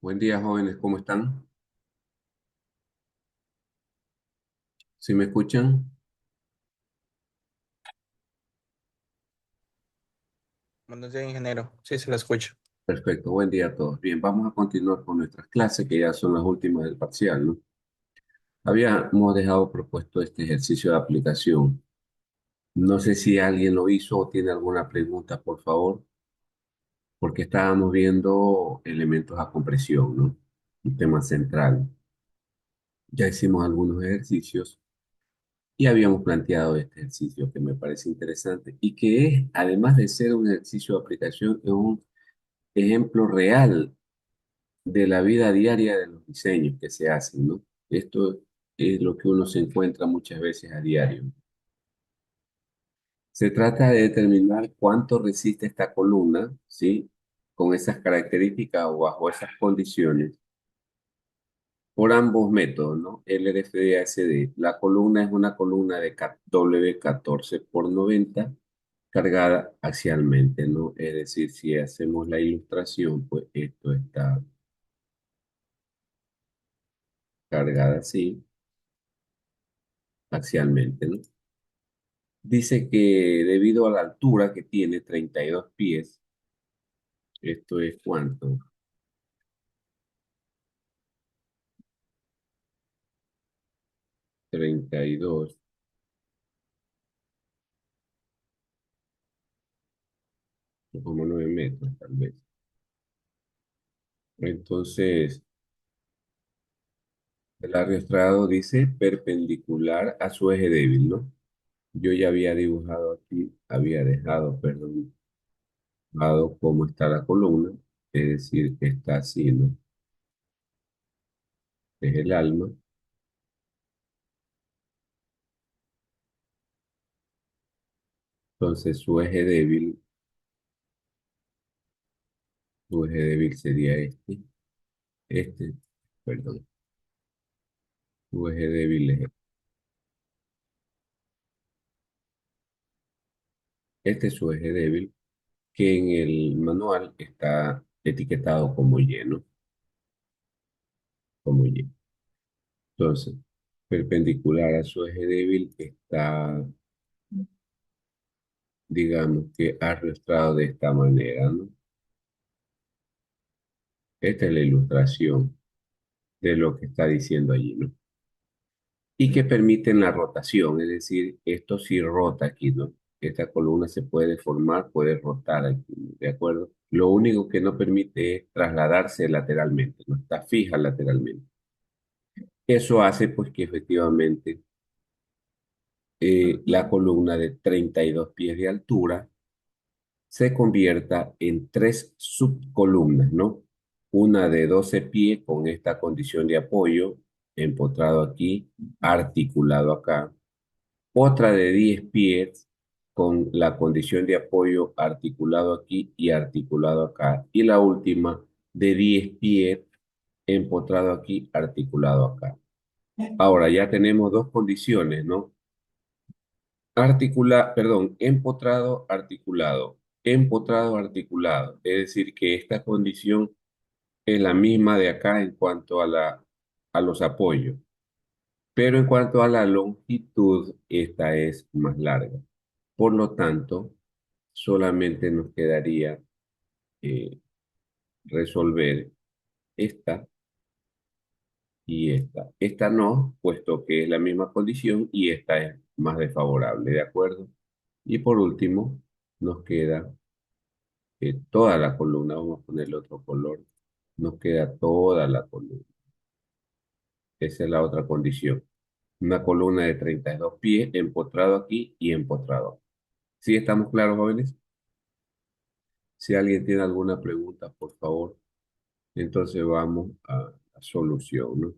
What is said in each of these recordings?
Buen día, jóvenes, ¿cómo están? ¿Sí me escuchan? Buenos días, ingeniero. Sí, se lo escucho. Perfecto, buen día a todos. Bien, vamos a continuar con nuestras clases, que ya son las últimas del parcial, ¿no? Habíamos dejado propuesto este ejercicio de aplicación. No sé si alguien lo hizo o tiene alguna pregunta, por favor, porque estábamos viendo elementos a compresión, ¿no? Un tema central. Ya hicimos algunos ejercicios y habíamos planteado este ejercicio que me parece interesante y que es, además de ser un ejercicio de aplicación, es un ejemplo real de la vida diaria de los diseños que se hacen, ¿no? Esto es lo que uno se encuentra muchas veces a diario. Se trata de determinar cuánto resiste esta columna, ¿sí? Con esas características o bajo esas condiciones, por ambos métodos, ¿no? LRFD y ASD. La columna es una columna de W14 por 90 cargada axialmente, ¿no? Es decir, si hacemos la ilustración, pues esto está cargada así, axialmente, ¿no? Dice que debido a la altura que tiene, 32 pies, esto es cuánto, 32, como 9 metros tal vez. Entonces, el arrastrado dice perpendicular a su eje débil, ¿no? Yo ya había dibujado aquí, había dejado, perdón, dibujado cómo está la columna, es decir, que está así, ¿no? Es el alma. Entonces, su eje débil sería este, perdón, su eje débil es este es su eje débil, que en el manual está etiquetado como lleno, como lleno. Entonces, perpendicular a su eje débil está, digamos que arrastrado de esta manera, ¿no? Esta es la ilustración de lo que está diciendo allí, ¿no? Y que permiten la rotación, es decir, esto sí rota aquí, ¿no? Esta columna se puede deformar, puede rotar aquí, ¿de acuerdo? Lo único que no permite es trasladarse lateralmente, no está fija lateralmente. Eso hace pues que efectivamente la columna de 32 pies de altura se convierta en tres subcolumnas, ¿no? Una de 12 pies con esta condición de apoyo, empotrado aquí, articulado acá. Otra de 10 pies con la condición de apoyo articulado aquí y articulado acá. Y la última de 10 pies empotrado aquí, articulado acá. Ahora ya tenemos dos condiciones, ¿no? Empotrado, articulado. Es decir, que esta condición es la misma de acá en cuanto a los apoyos, pero en cuanto a la longitud, esta es más larga. Por lo tanto, solamente nos quedaría eh, resolver esta y esta. Esta no, puesto que es la misma condición y esta es más desfavorable, ¿de acuerdo? Y por último, nos queda toda la columna, vamos a ponerle otro color, nos queda toda la columna. Esa es la otra condición. Una columna de 32 pies, empotrado aquí y empotrado aquí. ¿Sí estamos claros, jóvenes? Si alguien tiene alguna pregunta, por favor, entonces vamos a la solución, ¿no?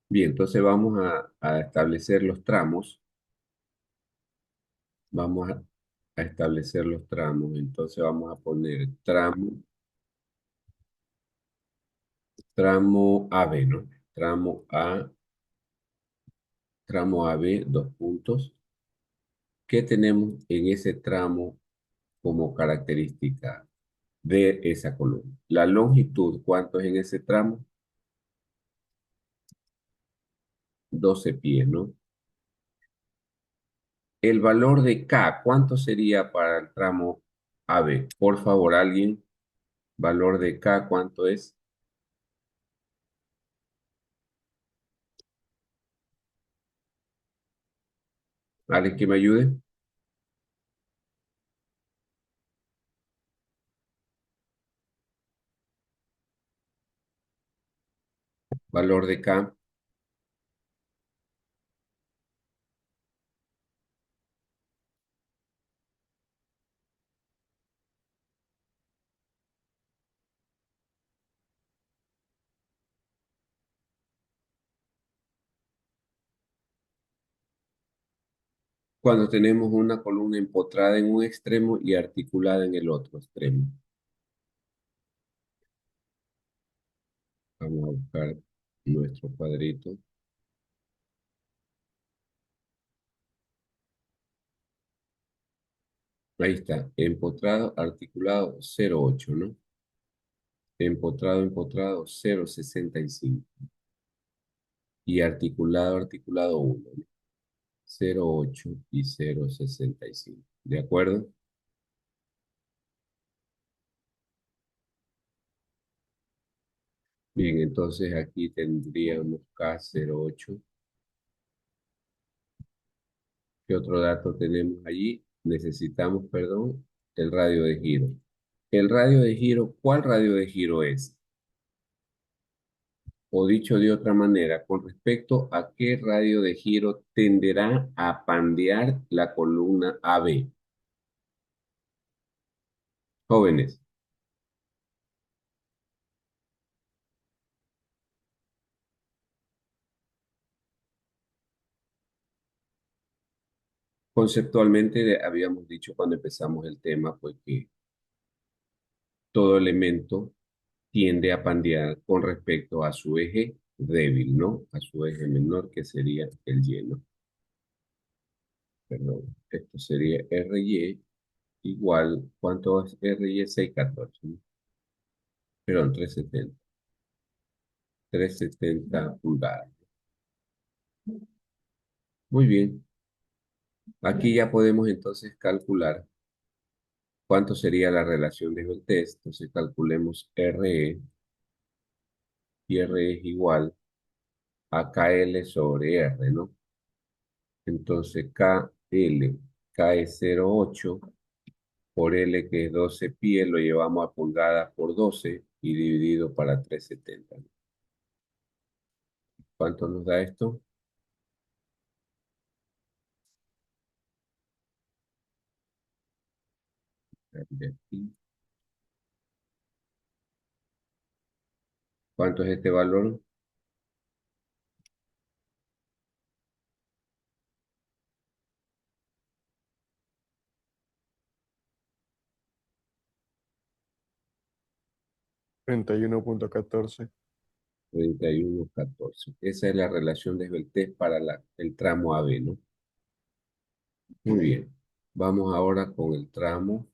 Bien, entonces vamos a establecer los tramos. Vamos a establecer los tramos. Entonces vamos a poner tramo AB, ¿no? Tramo AB, dos puntos. ¿Qué tenemos en ese tramo como característica? de esa columna. La longitud, ¿cuánto es en ese tramo? 12 pies, ¿no? El valor de K, ¿cuánto sería para el tramo AB? Por favor, alguien, valor de K, ¿cuánto es? ¿Alguien que me ayude? Valor de K. Cuando tenemos una columna empotrada en un extremo y articulada en el otro extremo. Vamos a buscar nuestro cuadrito. Ahí está, empotrado, articulado 0,8, ¿no? Empotrado, empotrado 0,65. Y articulado, articulado 1, ¿no? 0,8 y 0,65. ¿De acuerdo? Bien, entonces aquí tendríamos K08. ¿Qué otro dato tenemos allí? Necesitamos, perdón, el radio de giro. El radio de giro, ¿cuál radio de giro es? O dicho de otra manera, con respecto a qué radio de giro tenderá a pandear la columna AB. Jóvenes, conceptualmente habíamos dicho cuando empezamos el tema, pues que todo elemento tiende a pandear con respecto a su eje débil, ¿no? A su eje menor, que sería el Y, ¿no? Perdón, esto sería RY igual, ¿cuánto es RY? 614, ¿no? Perdón, 370 pulgadas. Muy bien, aquí ya podemos entonces calcular cuánto sería la relación de Voltes. Entonces calculemos RE, y R es igual a KL sobre R, ¿no? Entonces K es 0,8 por L, que es 12 pies, lo llevamos a pulgadas por 12 y dividido para 370. ¿Cuánto nos da esto? ¿Cuánto es este valor? 31.14. 31,14. Esa es la relación de Beltés para el tramo AB, ¿no? Muy bien. Vamos ahora con el tramo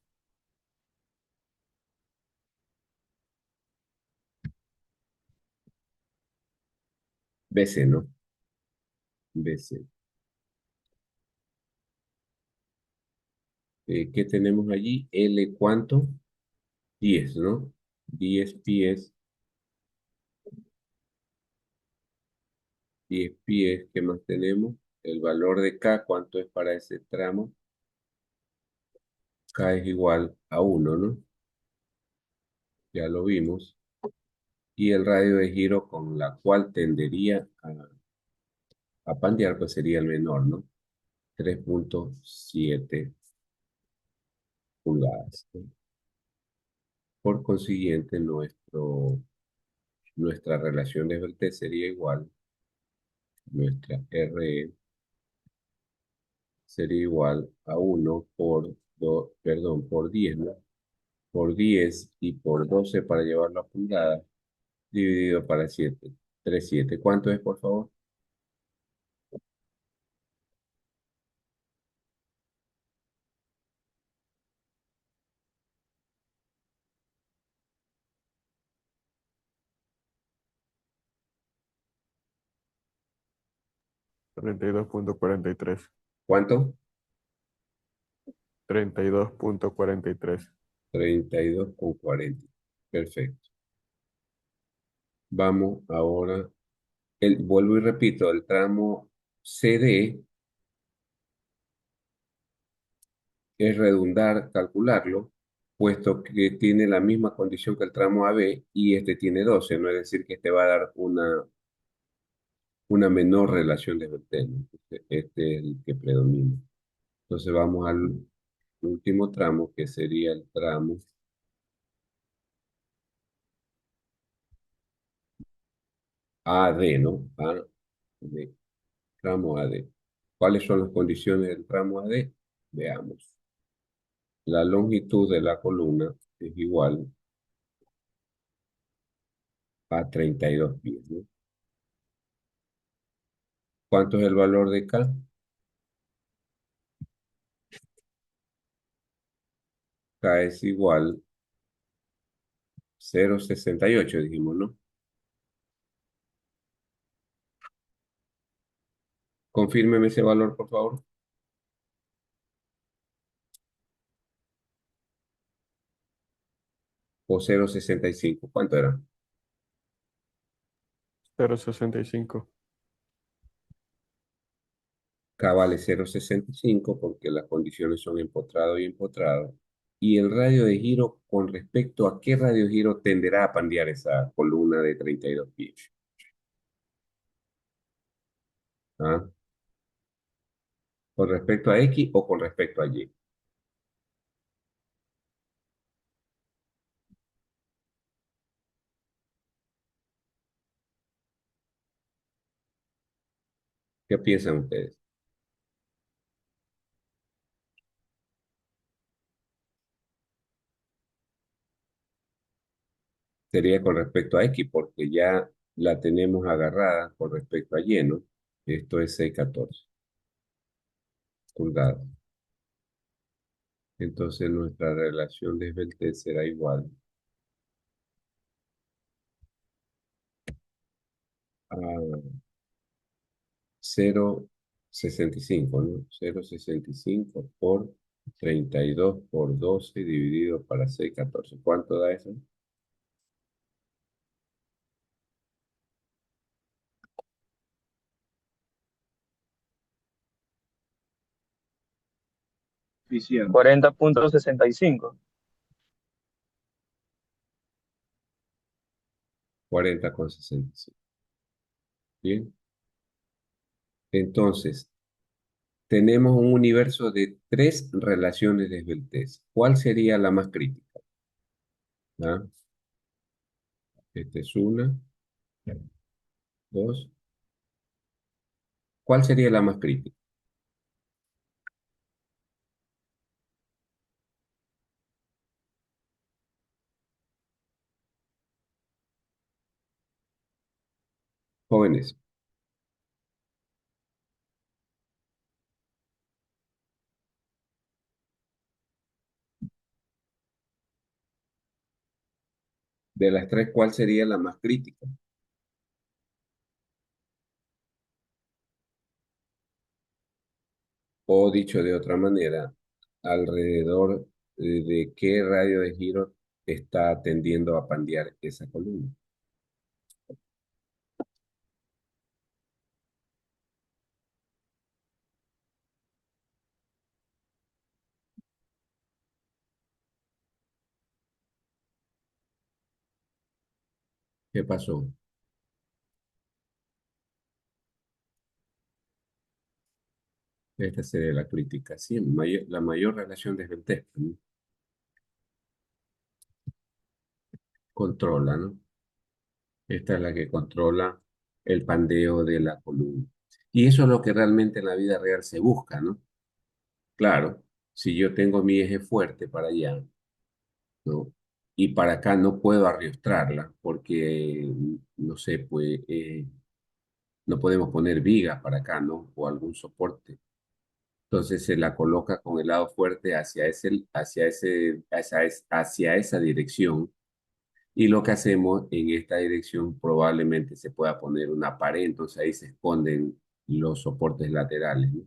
BC, ¿no? BC. ¿Qué tenemos allí? L, ¿cuánto? 10, ¿no? 10 pies, 10 pies. ¿Qué más tenemos? El valor de K, ¿cuánto es para ese tramo? K es igual a 1, ¿no? Ya lo vimos. Y el radio de giro con la cual tendería a pandear, pues sería el menor, ¿no? 3,7 pulgadas, ¿no? Por consiguiente, nuestra relación de Voltés sería igual, nuestra RE sería igual a 1 por 2, perdón, por 10, ¿no? Por 10 y por 12 para llevarlo a pulgadas, dividido para 7. 3,7. ¿Cuánto es, por favor? 32.43. ¿Cuánto? 32.43. 32,40. Perfecto. Vamos ahora. Vuelvo y repito, el tramo CD es redundar, calcularlo, puesto que tiene la misma condición que el tramo AB y este tiene 12, no es decir que este va a dar una menor relación de Bernoulli, ¿no? Este es el que predomina. Entonces vamos al último tramo, que sería el tramo AD, ¿no? AD, tramo AD. ¿Cuáles son las condiciones del tramo AD? Veamos. La longitud de la columna es igual a 32 pies, ¿no? ¿Cuánto es el valor de K? K es igual 0,68, dijimos, ¿no? Confírmeme ese valor, por favor. O 0,65. ¿Cuánto era? 0.65. K vale 0,65 porque las condiciones son empotrado y empotrado. Y el radio de giro, ¿con respecto a qué radio de giro tenderá a pandear esa columna de 32 pies? ¿Ah? ¿Con respecto a X o con respecto a Y? ¿Qué piensan ustedes? Sería con respecto a X porque ya la tenemos agarrada con respecto a Y, ¿no? Esto es 614 pulgadas. Entonces nuestra relación de Esbeltez será igual a 0,65, ¿no? 0,65 por 32 por 12 dividido para 614. ¿Cuánto da eso? Eficiente. 40.65. 40,65. Bien. Entonces, tenemos un universo de tres relaciones de esbeltez. ¿Cuál sería la más crítica? ¿Ah? Esta es una, dos. ¿Cuál sería la más crítica? Jóvenes, de las tres, ¿cuál sería la más crítica? O dicho de otra manera, alrededor de qué radio de giro está tendiendo a pandear esa columna. ¿Qué pasó? Esta sería la crítica. Sí, la mayor relación de desventaja, ¿no? Controla, ¿no? Esta es la que controla el pandeo de la columna. Y eso es lo que realmente en la vida real se busca, ¿no? Claro, si yo tengo mi eje fuerte para allá, ¿no? Y para acá no puedo arriostrarla porque, no sé, pues no podemos poner vigas para acá, ¿no? O algún soporte. Entonces se la coloca con el lado fuerte hacia esa dirección. Y lo que hacemos en esta dirección probablemente se pueda poner una pared, entonces ahí se esconden los soportes laterales, ¿no?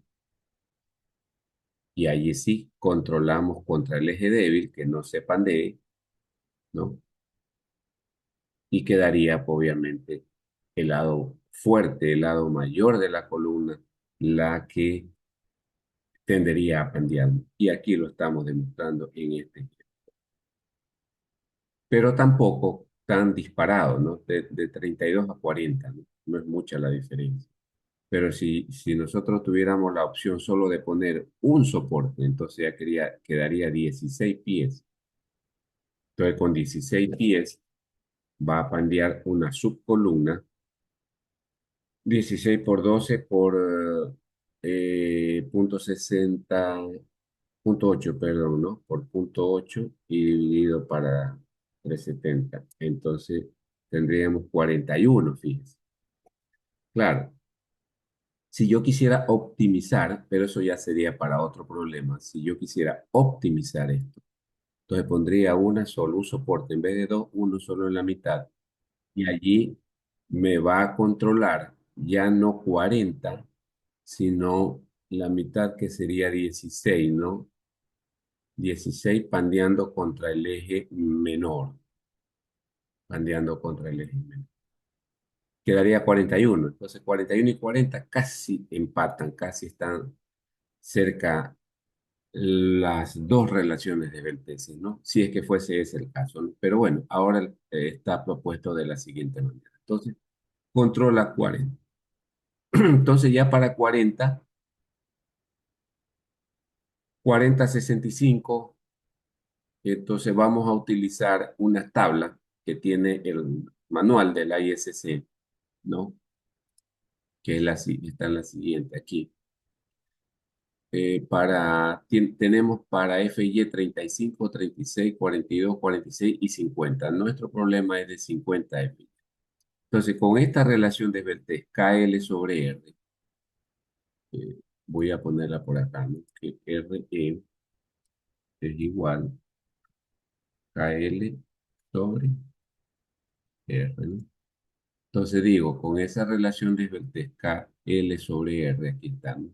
Y allí sí controlamos contra el eje débil, que no se pandee, ¿no? Y quedaría, pues, obviamente, el lado fuerte, el lado mayor de la columna, la que tendería a pandear. Y aquí lo estamos demostrando en este. Pero tampoco tan disparado, ¿no? De 32 a 40, ¿no? No es mucha la diferencia. Pero si nosotros tuviéramos la opción solo de poner un soporte, entonces ya quedaría 16 pies. Entonces con 16 pies va a pandear una subcolumna, 16 por 12 por punto 60, punto 8, perdón, ¿no? Por punto 8 y dividido para 370. Entonces tendríamos 41, fíjense. Claro, si yo quisiera optimizar, pero eso ya sería para otro problema, si yo quisiera optimizar esto, entonces pondría una solo, un soporte en vez de dos, uno solo en la mitad, y allí me va a controlar ya no 40, sino la mitad, que sería 16, ¿no? 16 pandeando contra el eje menor, pandeando contra el eje menor. Quedaría 41. Entonces 41 y 40 casi empatan, casi están cerca las dos relaciones de Beltrán, ¿no? Si es que fuese ese el caso, ¿no? Pero bueno, ahora está propuesto de la siguiente manera. Entonces, controla 40. Entonces ya para 40, 65, entonces vamos a utilizar una tabla que tiene el manual de la ISC, ¿no? Que es está en la siguiente aquí. Tenemos para FY 35, 36, 42, 46 y 50. Nuestro problema es de 50 FY. Entonces, con esta relación de vertex KL sobre R, eh, voy a ponerla por acá, ¿no? Que RE es igual KL sobre R, ¿no? Entonces digo, con esa relación de vertex KL sobre R, aquí estamos.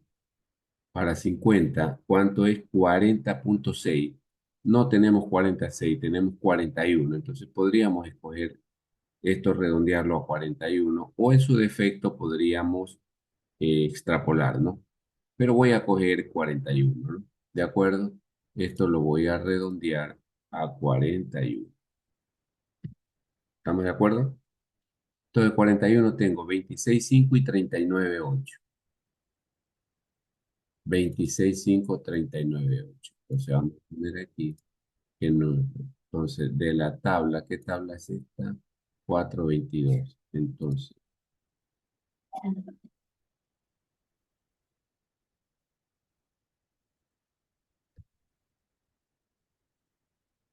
Para 50, ¿cuánto es 40,6? No tenemos 46, tenemos 41. Entonces podríamos escoger esto, redondearlo a 41, o en su defecto podríamos extrapolar, ¿no? Pero voy a coger 41, ¿no? ¿De acuerdo? Esto lo voy a redondear a 41. ¿Estamos de acuerdo? Entonces 41 tengo 26,5 y 39,8. 26,5, 39,8. Entonces vamos a poner aquí que no. Entonces, de la tabla, ¿qué tabla es esta? 422. Entonces,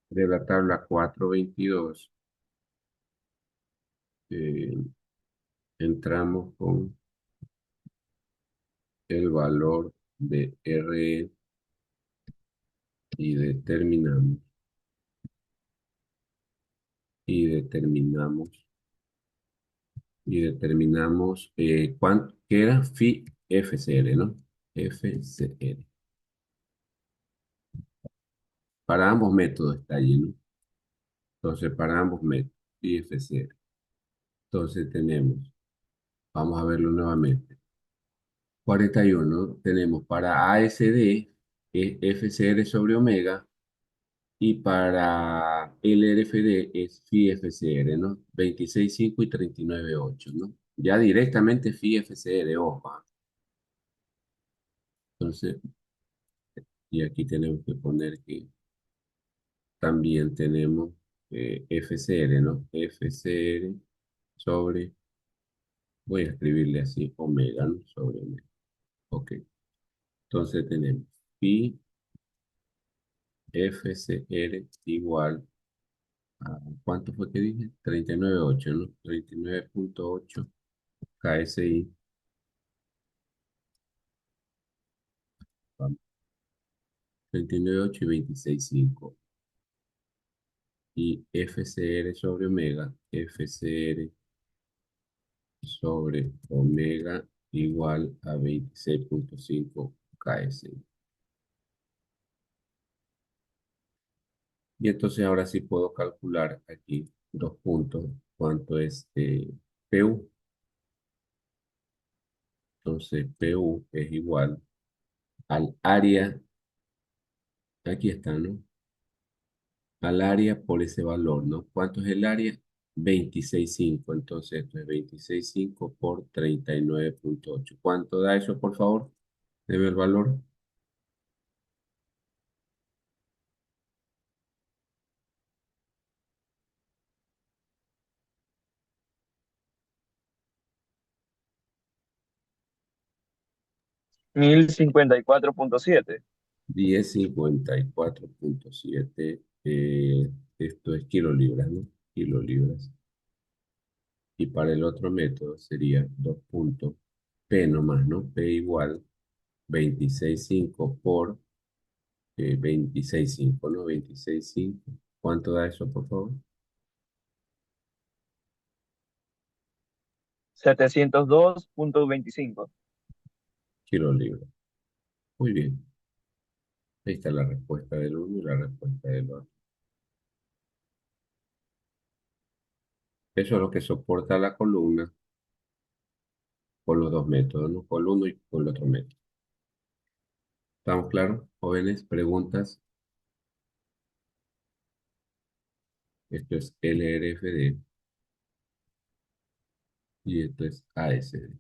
de la tabla 422, eh, entramos con el valor de RE y y determinamos, ¿cuánto? ¿Qué era? Phi FCR, ¿no? FCR. Para ambos métodos está allí, ¿no? Entonces, para ambos métodos, Phi FCR. Entonces tenemos, vamos a verlo nuevamente. 41 tenemos para ASD, es FCR sobre omega, y para LRFD es Phi FCR, ¿no? 26,5 y 39,8, ¿no? Ya directamente Phi FCR, ojo. Entonces, y aquí tenemos que poner que también tenemos FCR, ¿no? FCR sobre, voy a escribirle así, omega, ¿no? Sobre omega. Ok. Entonces tenemos Phi FCR igual a, ¿cuánto fue que dije? 39,8, ¿no? 39,8 KSI, vamos, 39,8 y 26,5. Y FCR sobre omega, FCR sobre omega igual a 26.5 KS. Y entonces ahora sí puedo calcular aquí dos puntos, cuánto es PU. Entonces PU es igual al área, aquí está, ¿no? Al área por ese valor, ¿no? ¿Cuánto es el área? 26.5. Entonces esto es 26.5 por 39.8. ¿Cuánto da eso, por favor? Debe el valor. 1054.7. 1054.7. Esto es kilolibras, ¿no? Kilolibras. Y para el otro método sería 2 puntos P nomás, ¿no? P igual 26.5 por 26.5, ¿no? 26.5. ¿Cuánto da eso, por favor? 702.25. Kilolibras. Muy bien. Ahí está la respuesta del uno y la respuesta del otro. Eso es lo que soporta la columna con los dos métodos, ¿no? Con uno y con el otro método. ¿Estamos claros? Jóvenes, preguntas. Esto es LRFD y esto es ASD.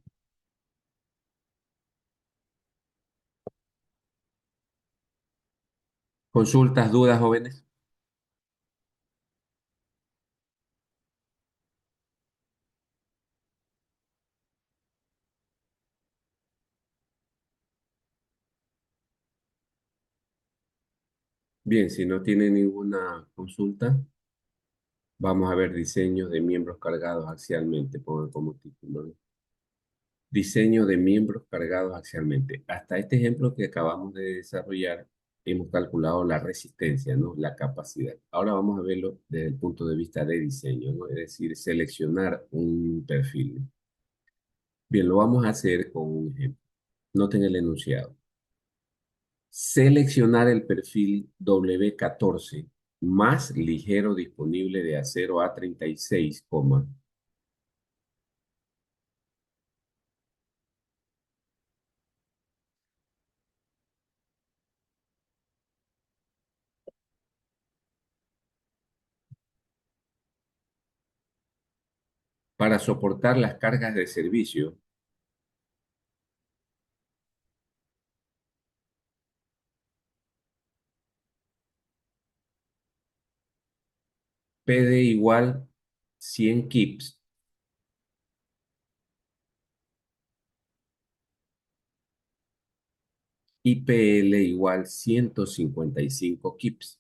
¿Consultas, dudas, jóvenes? Bien, si no tienen ninguna consulta, vamos a ver diseños de miembros cargados axialmente. Pongan como título, ¿no? Diseño de miembros cargados axialmente. Hasta este ejemplo que acabamos de desarrollar, hemos calculado la resistencia, ¿no? La capacidad. Ahora vamos a verlo desde el punto de vista de diseño, ¿no? Es decir, seleccionar un perfil. Bien, lo vamos a hacer con un ejemplo. Noten el enunciado. Seleccionar el perfil W14 más ligero disponible de acero A36, para soportar las cargas de servicio PD igual 100 kips y PL igual 155 kips.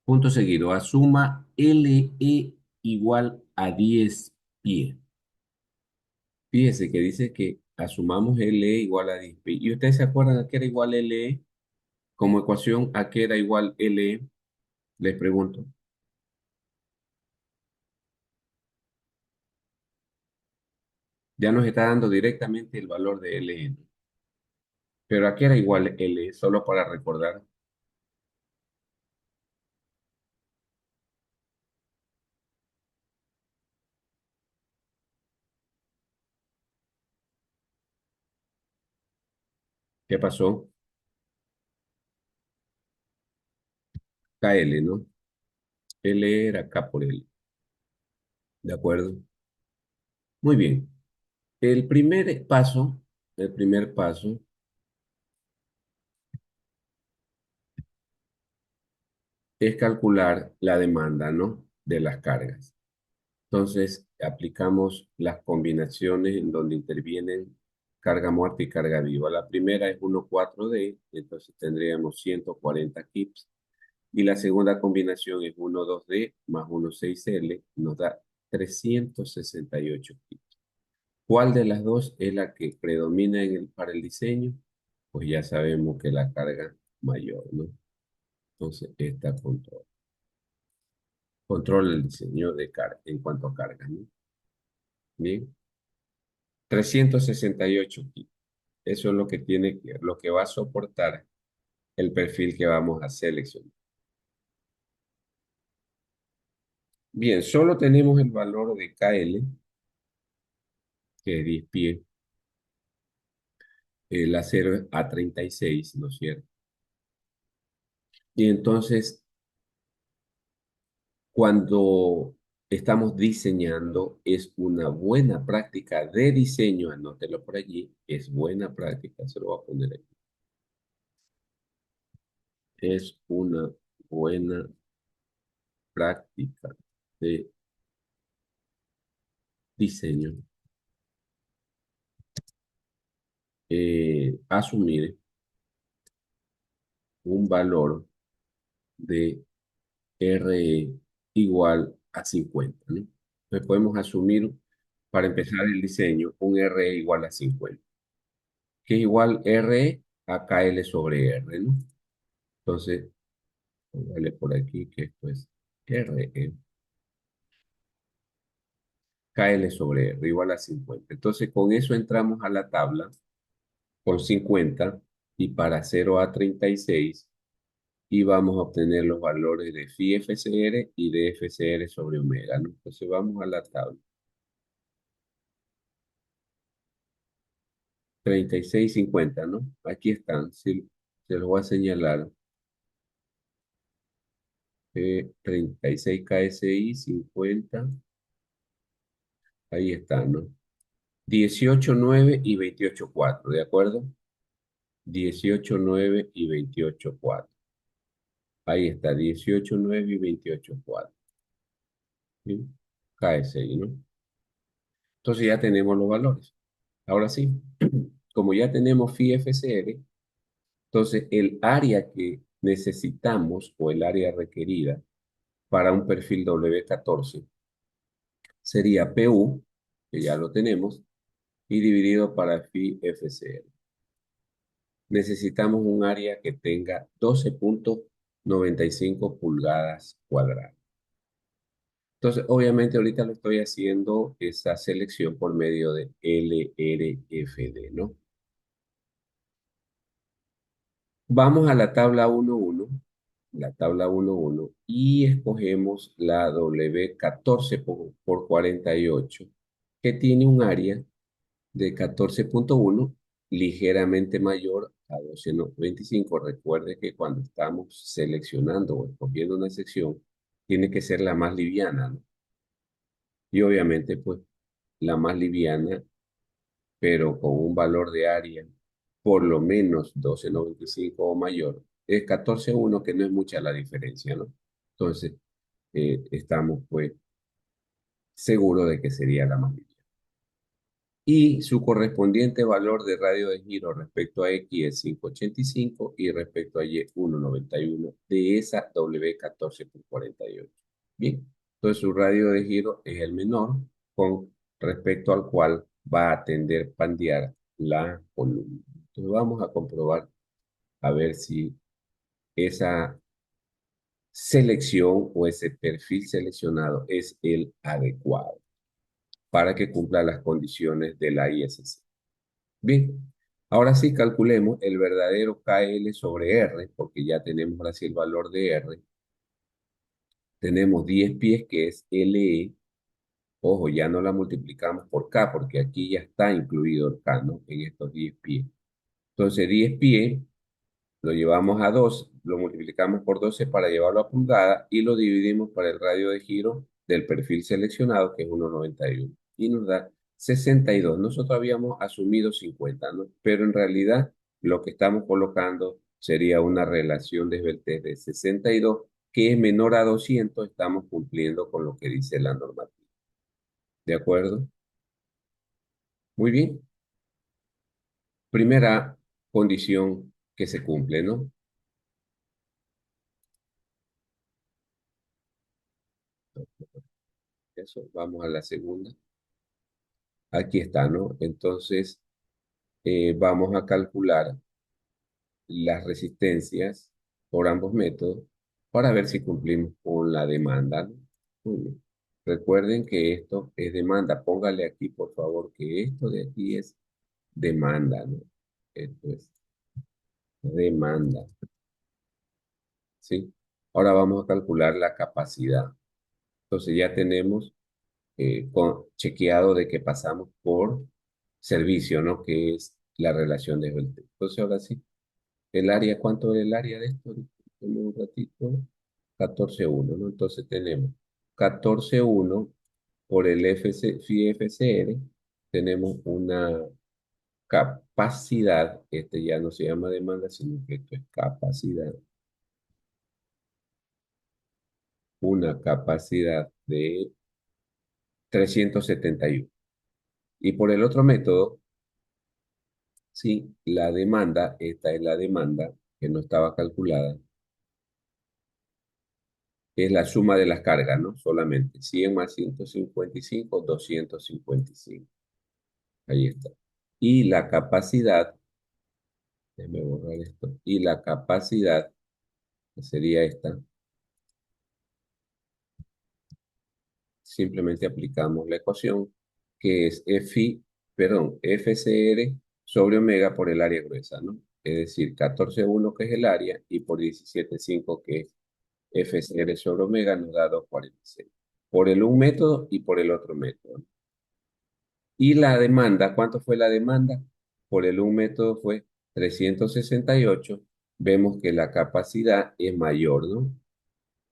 Punto seguido, asuma LE igual a 10 pie. Fíjese que dice que asumamos LE igual a 10 pie. ¿Y ustedes se acuerdan a qué era igual LE? Como ecuación, ¿a qué era igual LE? Les pregunto. Ya nos está dando directamente el valor de LN. Pero ¿a qué era igual L? Solo para recordar. ¿Qué pasó? KL, ¿no? L era K por L. ¿De acuerdo? Muy bien. El primer paso es calcular la demanda, ¿no? De las cargas. Entonces, aplicamos las combinaciones en donde intervienen carga muerta y carga viva. La primera es 1,4D, entonces tendríamos 140 kips. Y la segunda combinación es 1,2D más 1,6L, nos da 368 kips. ¿Cuál de las dos es la que predomina para el diseño? Pues ya sabemos que la carga mayor, ¿no? Entonces, esta controla el diseño de carga en cuanto a carga, ¿no? Bien, 368 kilos. Eso es lo que lo que va a soportar el perfil que vamos a seleccionar. Bien, solo tenemos el valor de KL, que es 10 pies. El acero es A36, ¿no es cierto? Y entonces, cuando estamos diseñando, es una buena práctica de diseño, anótelo por allí, es buena práctica, se lo voy a poner aquí. Es una buena práctica de diseño. Asumir un valor de RE igual a 50, ¿no? Entonces podemos asumir, para empezar el diseño, un RE igual a 50, que es igual RE a KL sobre R, ¿no? Entonces, póngale por aquí que esto es RE, KL sobre R igual a 50. Entonces, con eso entramos a la tabla con 50 y para 0 a 36 y vamos a obtener los valores de phi FCR y de FCR sobre omega, ¿no? Entonces, vamos a la tabla. 36,50, ¿no? Aquí están, sí, se los voy a señalar. 36 KSI, 50, ahí está, ¿no? 18,9 y 28,4, ¿de acuerdo? 18,9 y 28,4. Ahí está, 18,9 y 28,4. ¿Sí? KSI, ¿no? Entonces ya tenemos los valores. Ahora sí, como ya tenemos phi FCR, entonces el área que necesitamos o el área requerida para un perfil W14 sería PU, que ya lo tenemos, y dividido para phi FCL. Necesitamos un área que tenga 12,95 pulgadas cuadradas. Entonces, obviamente ahorita lo estoy haciendo esa selección por medio de LRFD, ¿no? Vamos a la tabla 1.1, y escogemos la W14 por 48, que tiene un área de 14,1, ligeramente mayor a 12,25. Recuerde que cuando estamos seleccionando o escogiendo una sección, tiene que ser la más liviana, ¿no? Y obviamente, pues, la más liviana, pero con un valor de área por lo menos 12,95 o mayor, es 14,1, que no es mucha la diferencia, ¿no? Entonces, estamos, pues, seguros de que sería la más liviana. Y su correspondiente valor de radio de giro respecto a X es 5,85 y respecto a Y 1,91 de esa W14 por 48. Bien, entonces su radio de giro es el menor con respecto al cual va a tender a pandear la columna. Entonces vamos a comprobar a ver si esa selección o ese perfil seleccionado es el adecuado para que cumpla las condiciones de la ISC. Bien, ahora sí calculemos el verdadero KL sobre R, porque ya tenemos ahora sí el valor de R. Tenemos 10 pies, que es LE. Ojo, ya no la multiplicamos por K, porque aquí ya está incluido el K, ¿no? En estos 10 pies. Entonces, 10 pies lo llevamos a 2, lo multiplicamos por 12 para llevarlo a pulgada y lo dividimos para el radio de giro del perfil seleccionado, que es 1,91. Y nos da 62. Nosotros habíamos asumido 50, ¿no? Pero en realidad lo que estamos colocando sería una relación de Esbeltez de 62, que es menor a 200. Estamos cumpliendo con lo que dice la normativa. ¿De acuerdo? Muy bien. Primera condición que se cumple, ¿no? Eso, vamos a la segunda. Aquí está, ¿no? Entonces, vamos a calcular las resistencias por ambos métodos para ver si cumplimos con la demanda, ¿no? Muy bien. Recuerden que esto es demanda. Póngale aquí, por favor, que esto de aquí es demanda, ¿no? Esto es demanda, ¿sí? Ahora vamos a calcular la capacidad. Entonces ya tenemos chequeado de que pasamos por servicio, ¿no? Que es la relación de voltaje. Entonces ahora sí, el área, ¿cuánto es el área de esto? Dame un ratito. 14,1, ¿no? Entonces tenemos 14,1 por el Phi FCR, tenemos una capacidad, este ya no se llama demanda, sino que esto es capacidad, una capacidad de 371. Y por el otro método, sí, la demanda, esta es la demanda que no estaba calculada, es la suma de las cargas, ¿no? Solamente 100 más 155, 255. Ahí está. Y la capacidad, déjame borrar esto, y la capacidad, que sería esta, simplemente aplicamos la ecuación, que es FCR sobre omega por el área gruesa, ¿no? Es decir, 14,1 que es el área y por 17,5 que es FCR sobre omega nos da 2,46. Por el un método y por el otro método. Y la demanda, ¿cuánto fue la demanda? Por el un método fue 368. Vemos que la capacidad es mayor, ¿no?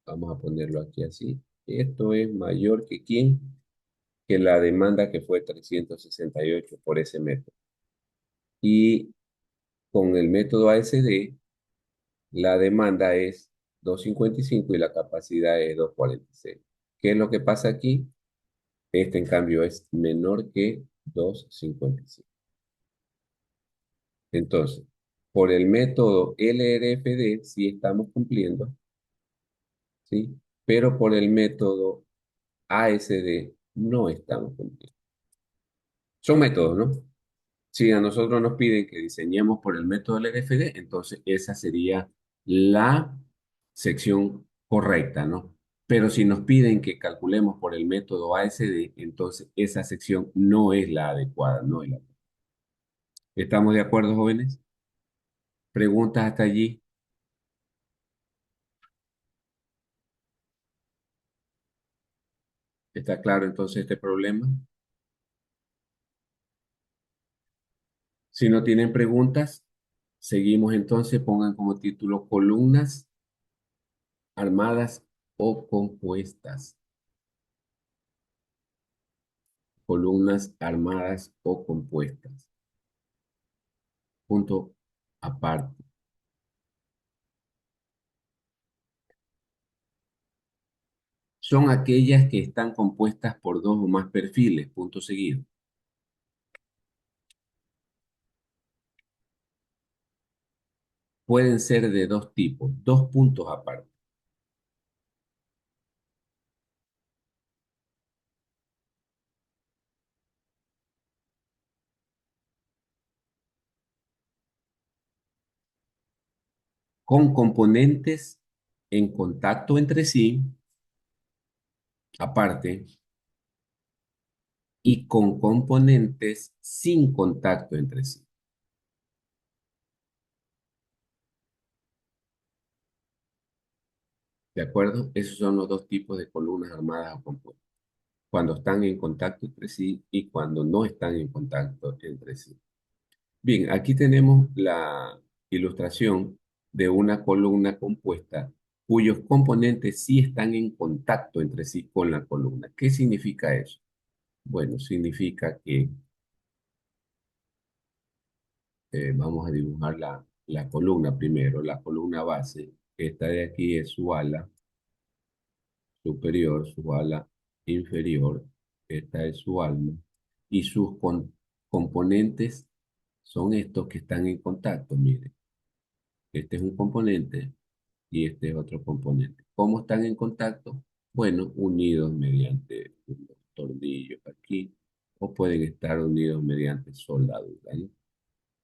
Vamos a ponerlo aquí así. Esto es mayor que ¿quién? Que la demanda que fue 368 por ese método. Y con el método ASD, la demanda es 255 y la capacidad es 246. ¿Qué es lo que pasa aquí? Este, en cambio, es menor que 255. Entonces, por el método LRFD sí estamos cumpliendo, ¿sí? Pero por el método ASD no estamos cumpliendo. Son métodos, ¿no? Si a nosotros nos piden que diseñemos por el método LRFD, entonces esa sería la sección correcta, ¿no? Pero si nos piden que calculemos por el método ASD, entonces esa sección no es la adecuada, no es la adecuada. ¿Estamos de acuerdo, jóvenes? ¿Preguntas hasta allí? ¿Está claro entonces este problema? Si no tienen preguntas, seguimos entonces. Pongan como título columnas armadas o compuestas. Columnas armadas o compuestas. Punto aparte. Son aquellas que están compuestas por dos o más perfiles. Punto seguido. Pueden ser de dos tipos, dos puntos aparte. Con componentes en contacto entre sí, aparte, y con componentes sin contacto entre sí. ¿De acuerdo? Esos son los dos tipos de columnas armadas o compuestas. Cuando están en contacto entre sí y cuando no están en contacto entre sí. Bien, aquí tenemos la ilustración de una columna compuesta cuyos componentes sí están en contacto entre sí con la columna. ¿Qué significa eso? Bueno, significa que vamos a dibujar la columna primero, la columna base. Esta de aquí es su ala superior, su ala inferior, esta es su alma, y sus componentes son estos que están en contacto, miren, este es un componente y este es otro componente. ¿Cómo están en contacto? Bueno, unidos mediante unos tornillos aquí, o pueden estar unidos mediante soldadura, ¿no?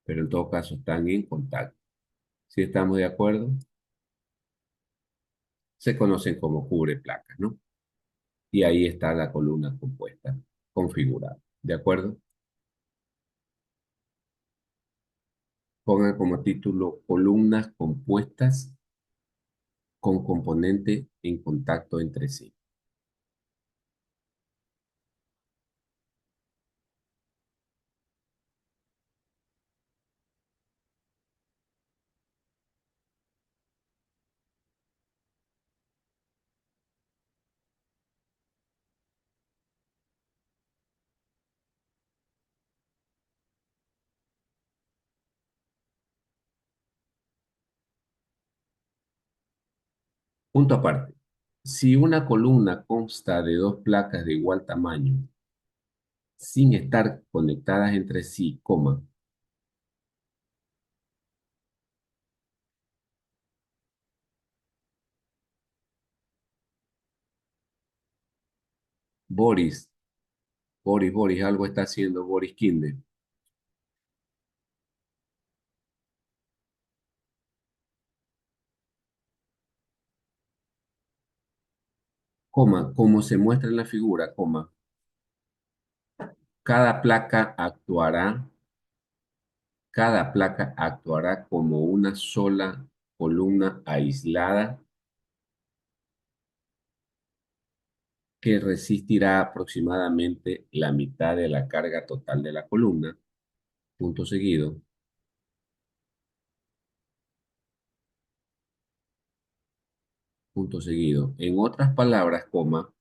Pero en todo caso están en contacto. Si estamos de acuerdo, se conocen como cubre placas, ¿no? Y ahí está la columna compuesta, configurada. ¿De acuerdo? Pongan como título columnas compuestas con componente en contacto entre sí. Punto aparte. Si una columna consta de dos placas de igual tamaño, sin estar conectadas entre sí, coma, Boris, Boris, algo está haciendo Boris Kinde, coma, como se muestra en la figura, coma, cada placa actuará, cada placa actuará como una sola columna aislada que resistirá aproximadamente la mitad de la carga total de la columna, punto seguido, punto seguido. En otras palabras, coma,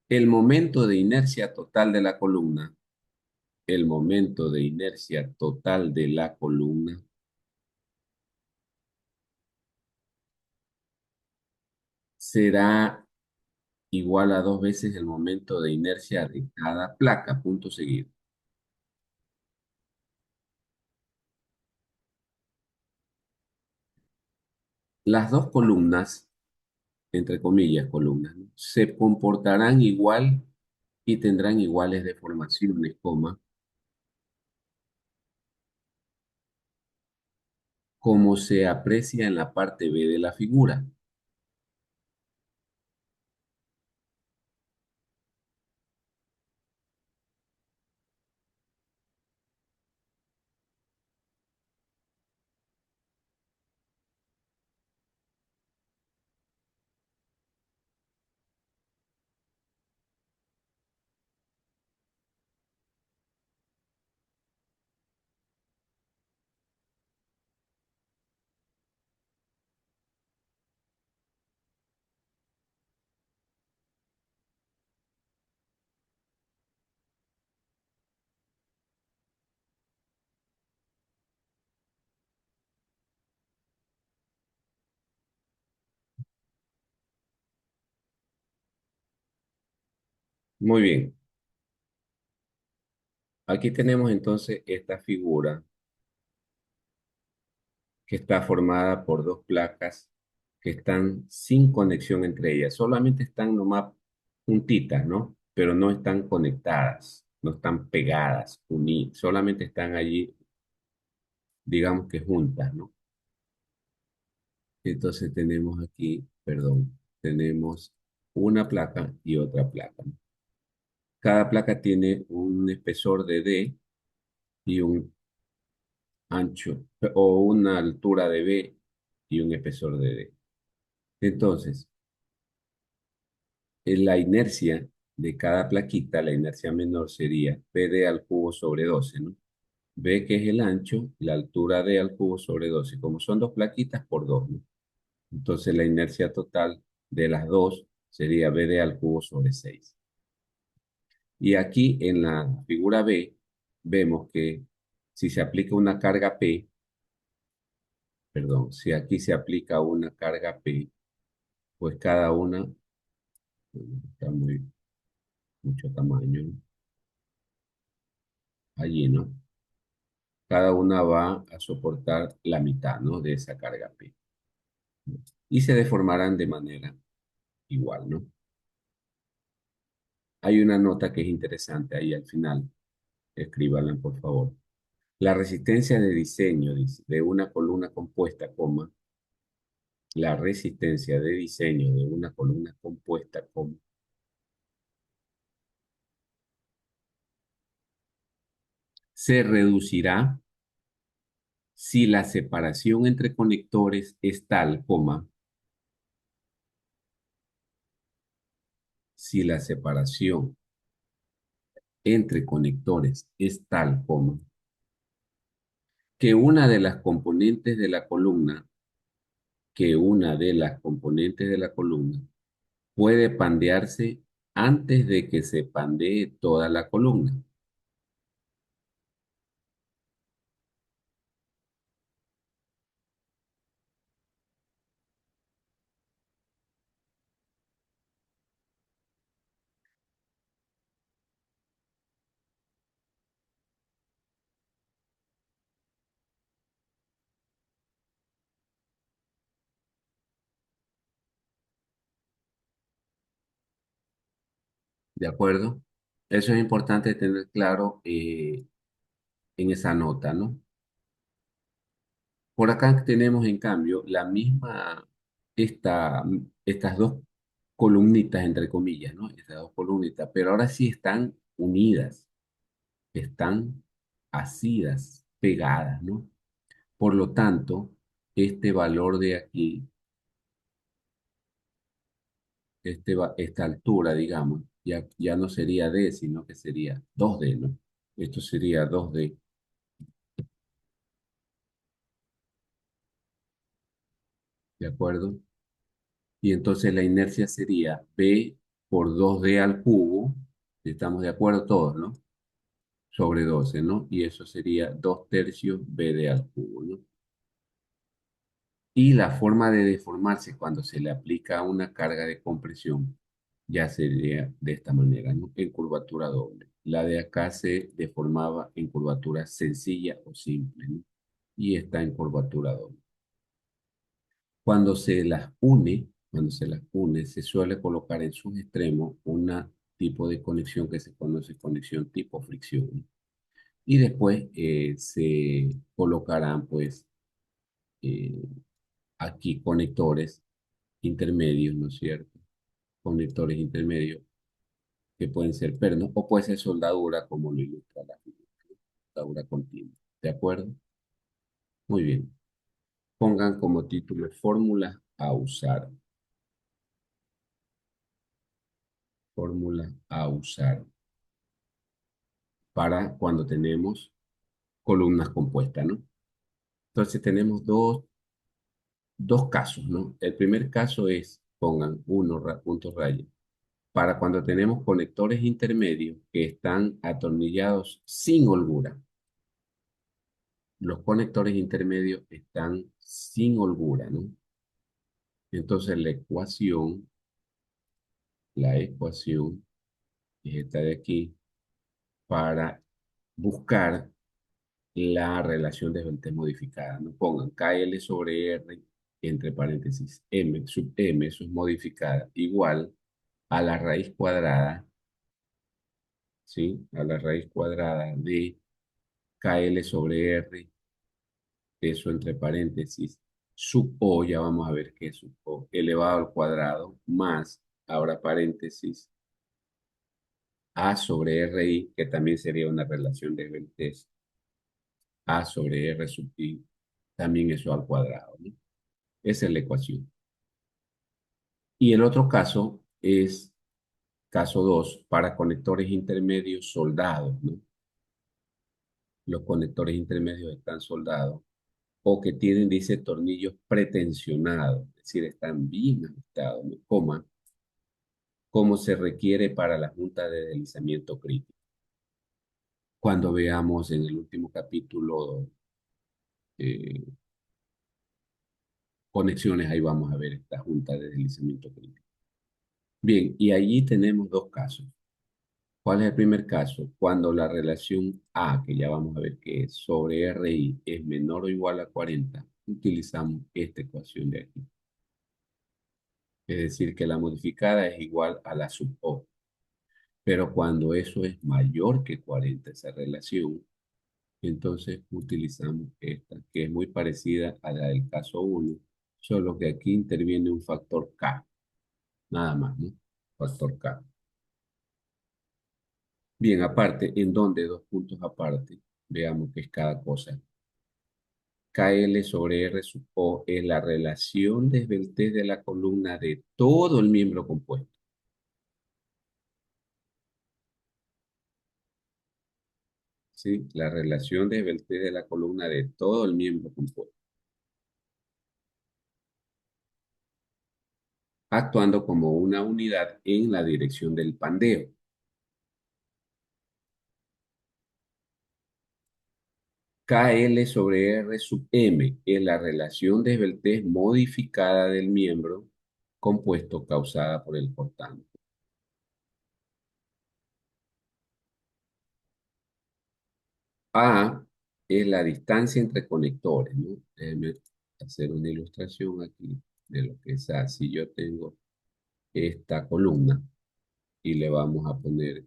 el momento de inercia total de la columna, el momento de inercia total de la columna será igual a dos veces el momento de inercia de cada placa, punto seguido. Las dos columnas, entre comillas, columnas, ¿no?, se comportarán igual y tendrán iguales deformaciones, coma, como se aprecia en la parte B de la figura. Muy bien. Aquí tenemos entonces esta figura que está formada por dos placas que están sin conexión entre ellas. Solamente están nomás juntitas, ¿no? Pero no están conectadas, no están pegadas, unidas. Solamente están allí, digamos que juntas, ¿no? Entonces tenemos aquí, perdón, tenemos una placa y otra placa, ¿no? Cada placa tiene un espesor de D y un ancho o una altura de B y un espesor de D. Entonces, en la inercia de cada plaquita, la inercia menor sería PD al cubo sobre 12, ¿no? B, que es el ancho, la altura D al cubo sobre 12. Como son dos plaquitas, por 2, ¿no? Entonces la inercia total de las dos sería BD al cubo sobre 6. Y aquí en la figura B vemos que si se aplica una carga P, perdón, si aquí se aplica una carga P, pues cada una, está muy, mucho tamaño, ¿no?, allí, ¿no? Cada una va a soportar la mitad, ¿no?, de esa carga P. Y se deformarán de manera igual, ¿no? Hay una nota que es interesante ahí al final. Escríbanla, por favor. La resistencia de diseño, dice, de una columna compuesta, coma, la resistencia de diseño de una columna compuesta, coma, se reducirá si la separación entre conectores es tal, coma, si la separación entre conectores es tal, coma, que una de las componentes de la columna, que una de las componentes de la columna puede pandearse antes de que se pandee toda la columna. ¿De acuerdo? Eso es importante tener claro en esa nota, ¿no? Por acá tenemos, en cambio, la misma, esta, estas dos columnitas, entre comillas, ¿no? Estas dos columnitas, pero ahora sí están unidas, están asidas, pegadas, ¿no? Por lo tanto, este valor de aquí, esta altura, digamos, ya no sería D, sino que sería 2D, ¿no? Esto sería 2D, ¿de acuerdo? Y entonces la inercia sería B por 2D al cubo, estamos de acuerdo todos, ¿no? Sobre 12, ¿no? Y eso sería 2 tercios BD al cubo, ¿no? Y la forma de deformarse cuando se le aplica una carga de compresión ya sería de esta manera, ¿no? En curvatura doble. La de acá se deformaba en curvatura sencilla o simple, ¿no? Y está en curvatura doble. Cuando se las une, se suele colocar en sus extremos un tipo de conexión que se conoce conexión tipo fricción, ¿no? Y después se colocarán, pues, eh, aquí conectores intermedios, ¿no es cierto? Conectores intermedios que pueden ser pernos o puede ser soldadura, como lo ilustra la figura, soldadura continua. ¿De acuerdo? Muy bien. Pongan como título fórmula a usar. Fórmula a usar para cuando tenemos columnas compuestas, ¿no? Entonces tenemos dos casos, ¿no? El primer caso es, pongan puntos raya, para cuando tenemos conectores intermedios que están atornillados sin holgura. Los conectores intermedios están sin holgura, ¿no? Entonces la ecuación es esta de aquí para buscar la relación de Ventés modificada. No pongan KL sobre R entre paréntesis M sub M, eso es modificada, igual a la raíz cuadrada, ¿sí? A la raíz cuadrada de KL sobre R, eso entre paréntesis, sub O, ya vamos a ver qué es sub O, elevado al cuadrado, más, abra paréntesis, A sobre RI, que también sería una relación de Ventés, A sobre R sub I, también eso al cuadrado, ¿no? Esa es la ecuación. Y el otro caso es caso 2 para conectores intermedios soldados, ¿no? Los conectores intermedios están soldados o que tienen, dice, tornillos pretensionados, es decir, están bien ajustados, ¿no? Coma, como se requiere para la junta de deslizamiento crítico. Cuando veamos en el último capítulo eh, conexiones, ahí vamos a ver esta junta de deslizamiento crítico. Bien, y allí tenemos dos casos. ¿Cuál es el primer caso? Cuando la relación A, que ya vamos a ver que es sobre RI, es menor o igual a 40, utilizamos esta ecuación de aquí. Es decir, que la modificada es igual a la sub O. Pero cuando eso es mayor que 40 esa relación, entonces utilizamos esta, que es muy parecida a la del caso uno, solo que aquí interviene un factor K, nada más, ¿no? Factor K. Bien, aparte, en donde dos puntos aparte, veamos qué es cada cosa. KL sobre R sub O es la relación de esbeltez de la columna de todo el miembro compuesto. ¿Sí? La relación de esbeltez de la columna de todo el miembro compuesto, actuando como una unidad en la dirección del pandeo. KL sobre R sub M es la relación de esbeltez modificada del miembro compuesto causada por el cortante. A es la distancia entre conectores, ¿no? Déjenme hacer una ilustración aquí de lo que es A. Si yo tengo esta columna y le vamos a poner,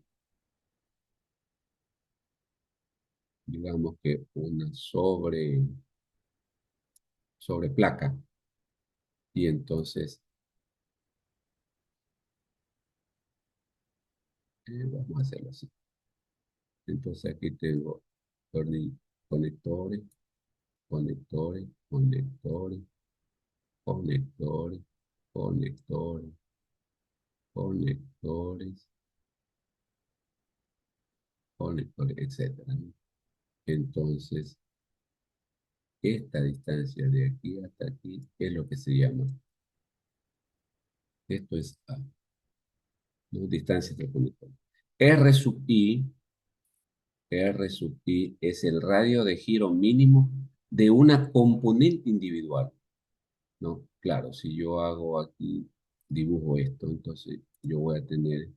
digamos que una sobre placa, y entonces vamos a hacerlo así. Entonces aquí tengo conectores, conectores, conectores, conectores, conectores, conectores, conectores, etcétera, ¿no? Entonces, esta distancia de aquí hasta aquí es lo que se llama, esto es A, ¿no? Distancia entre conectores. R sub I, R sub I es el radio de giro mínimo de una componente individual, ¿no? Claro, si yo hago aquí, dibujo esto, entonces yo voy a tener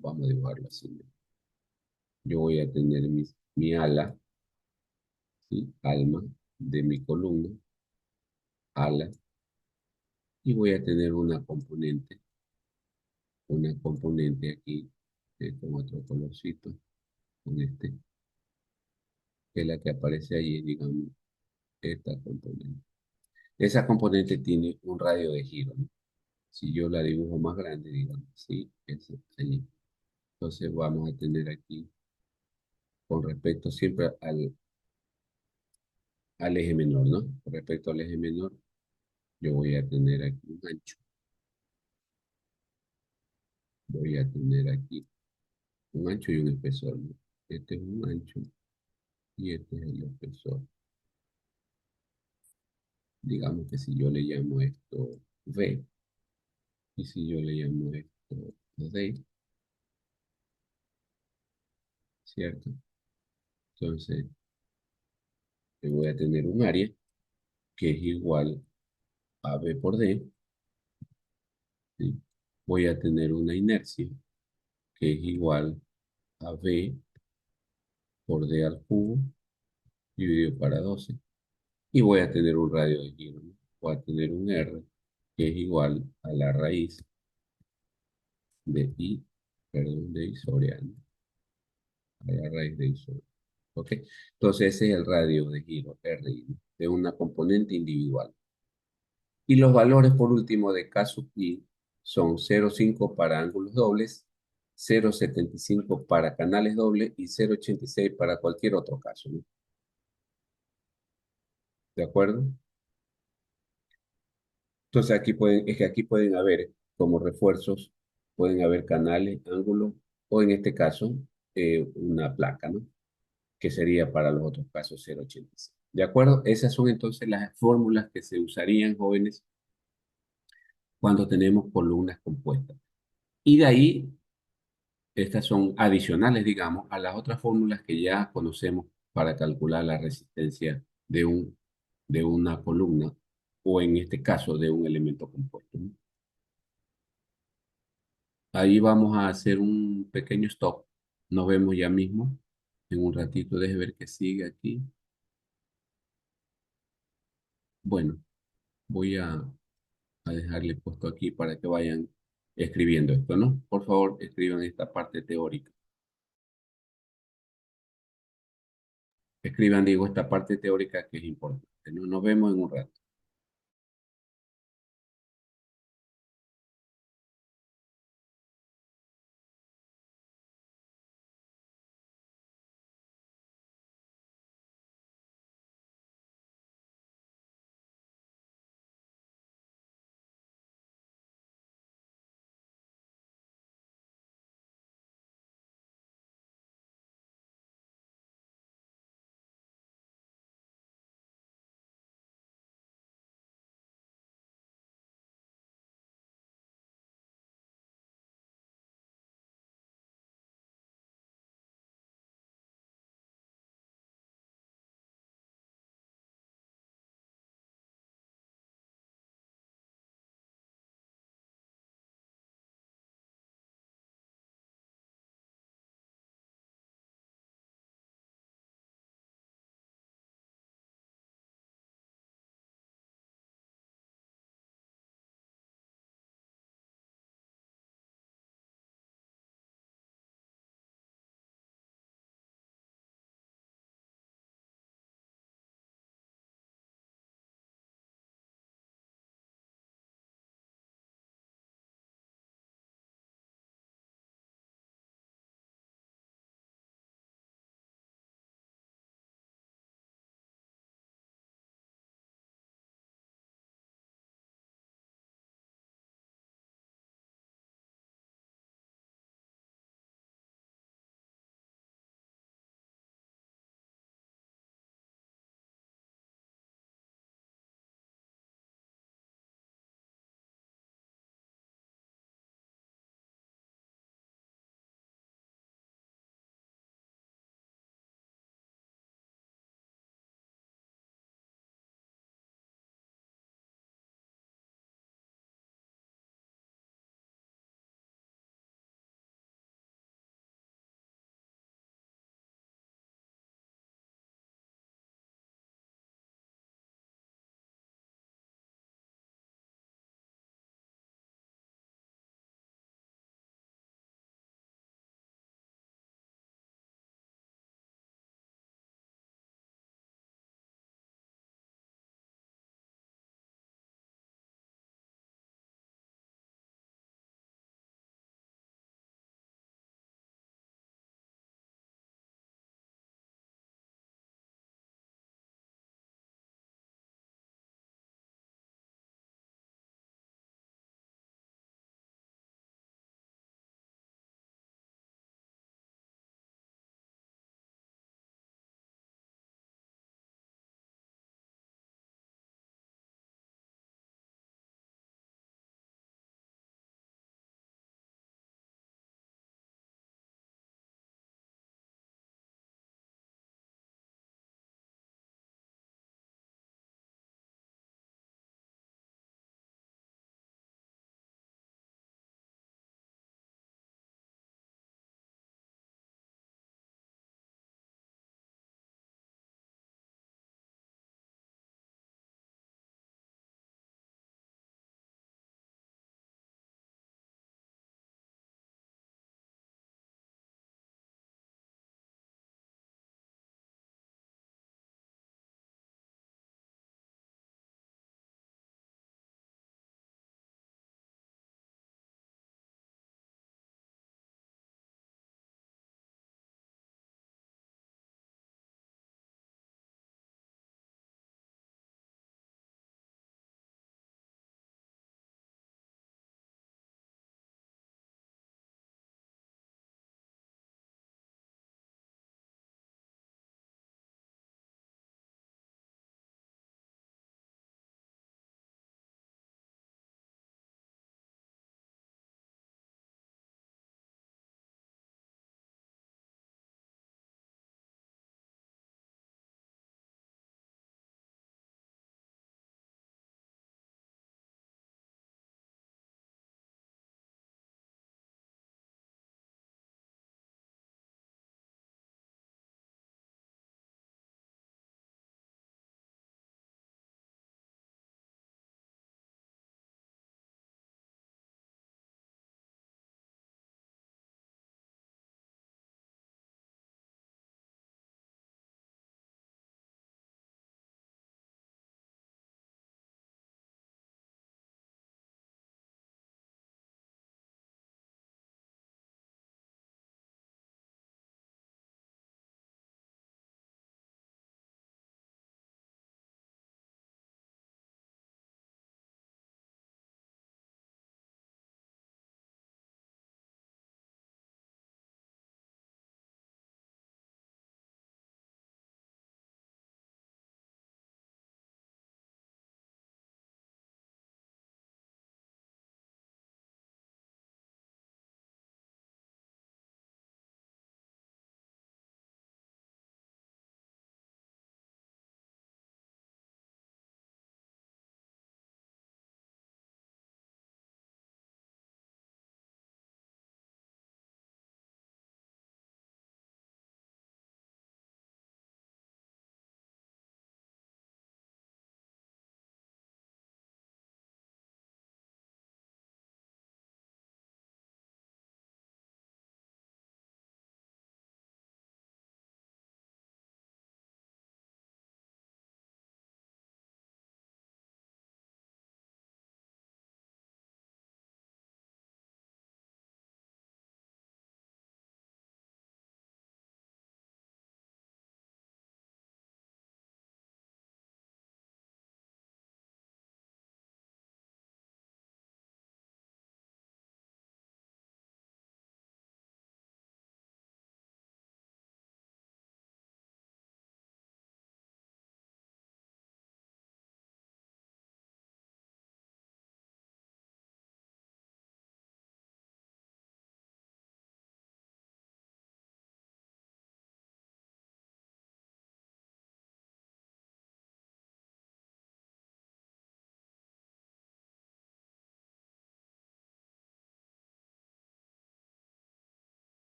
vamos a dibujarlo así, ¿no? Yo voy a tener mi ala, ¿sí? Alma de mi columna, ala, y voy a tener una componente aquí, con otro colorcito, con este, que es la que aparece ahí, digamos, esta componente. Esa componente tiene un radio de giro, ¿no? Si yo la dibujo más grande, digamos, ¿sí? Es allí. Entonces vamos a tener aquí, con respecto siempre al eje menor, ¿no? Con respecto al eje menor, yo voy a tener aquí un ancho. Voy a tener aquí un ancho y un espesor, ¿no? Este es un ancho y este es el espesor. Digamos que si yo le llamo esto V y si yo le llamo esto D, ¿cierto? Entonces, yo voy a tener un área que es igual a B por D, ¿sí? Voy a tener una inercia que es igual a B por D al cubo dividido para 12. Y voy a tener un radio de giro, ¿no? Voy a tener un R que es igual a la raíz de I, perdón, de I sobre A, ¿no? A la raíz de I sobre A. ¿Ok? Entonces ese es el radio de giro, RI, ¿no? De una componente individual. Y los valores, por último, de K sub I son 0,5 para ángulos dobles, 0,75 para canales dobles y 0,86 para cualquier otro caso, ¿no? ¿De acuerdo? Entonces es que aquí pueden haber como refuerzos, pueden haber canales, ángulos, o en este caso, una placa, ¿no? Que sería para los otros casos 0,86. ¿De acuerdo? Esas son entonces las fórmulas que se usarían, jóvenes, cuando tenemos columnas compuestas. Y de ahí, estas son adicionales, digamos, a las otras fórmulas que ya conocemos para calcular la resistencia de una columna, o en este caso, de un elemento compuesto, ¿no? Ahí vamos a hacer un pequeño stop. Nos vemos ya mismo. En un ratito, deje ver que sigue aquí. Bueno, voy a a dejarle puesto aquí para que vayan escribiendo esto, ¿no? Por favor, escriban esta parte teórica. Escriban, digo, esta parte teórica que es importante, ¿no? Nos vemos en un rato.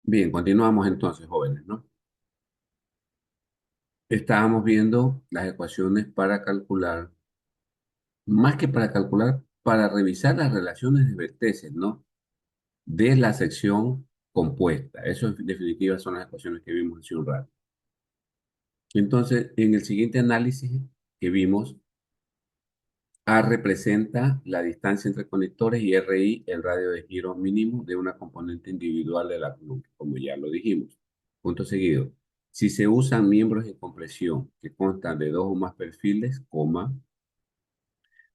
Bien, continuamos entonces, jóvenes, ¿no? Estábamos viendo las ecuaciones para calcular, más que para calcular, para revisar las relaciones de vértices, ¿no? De la sección compuesta. Eso en definitiva son las ecuaciones que vimos hace un rato. Entonces, en el siguiente análisis que vimos, A representa la distancia entre conectores y RI el radio de giro mínimo de una componente individual de la columna, como ya lo dijimos. Punto seguido. Si se usan miembros de compresión que constan de dos o más perfiles, coma,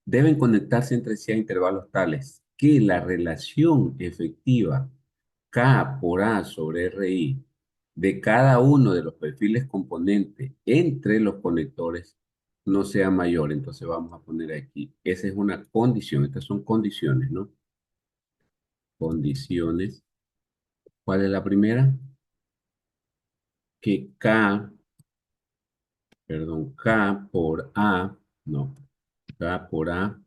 deben conectarse entre sí a intervalos tales que la relación efectiva K por A sobre RI de cada uno de los perfiles componentes entre los conectores no sea mayor. Entonces vamos a poner aquí, esa es una condición, estas son condiciones, ¿no? Condiciones. ¿Cuál es la primera? Que K por A, no, K por A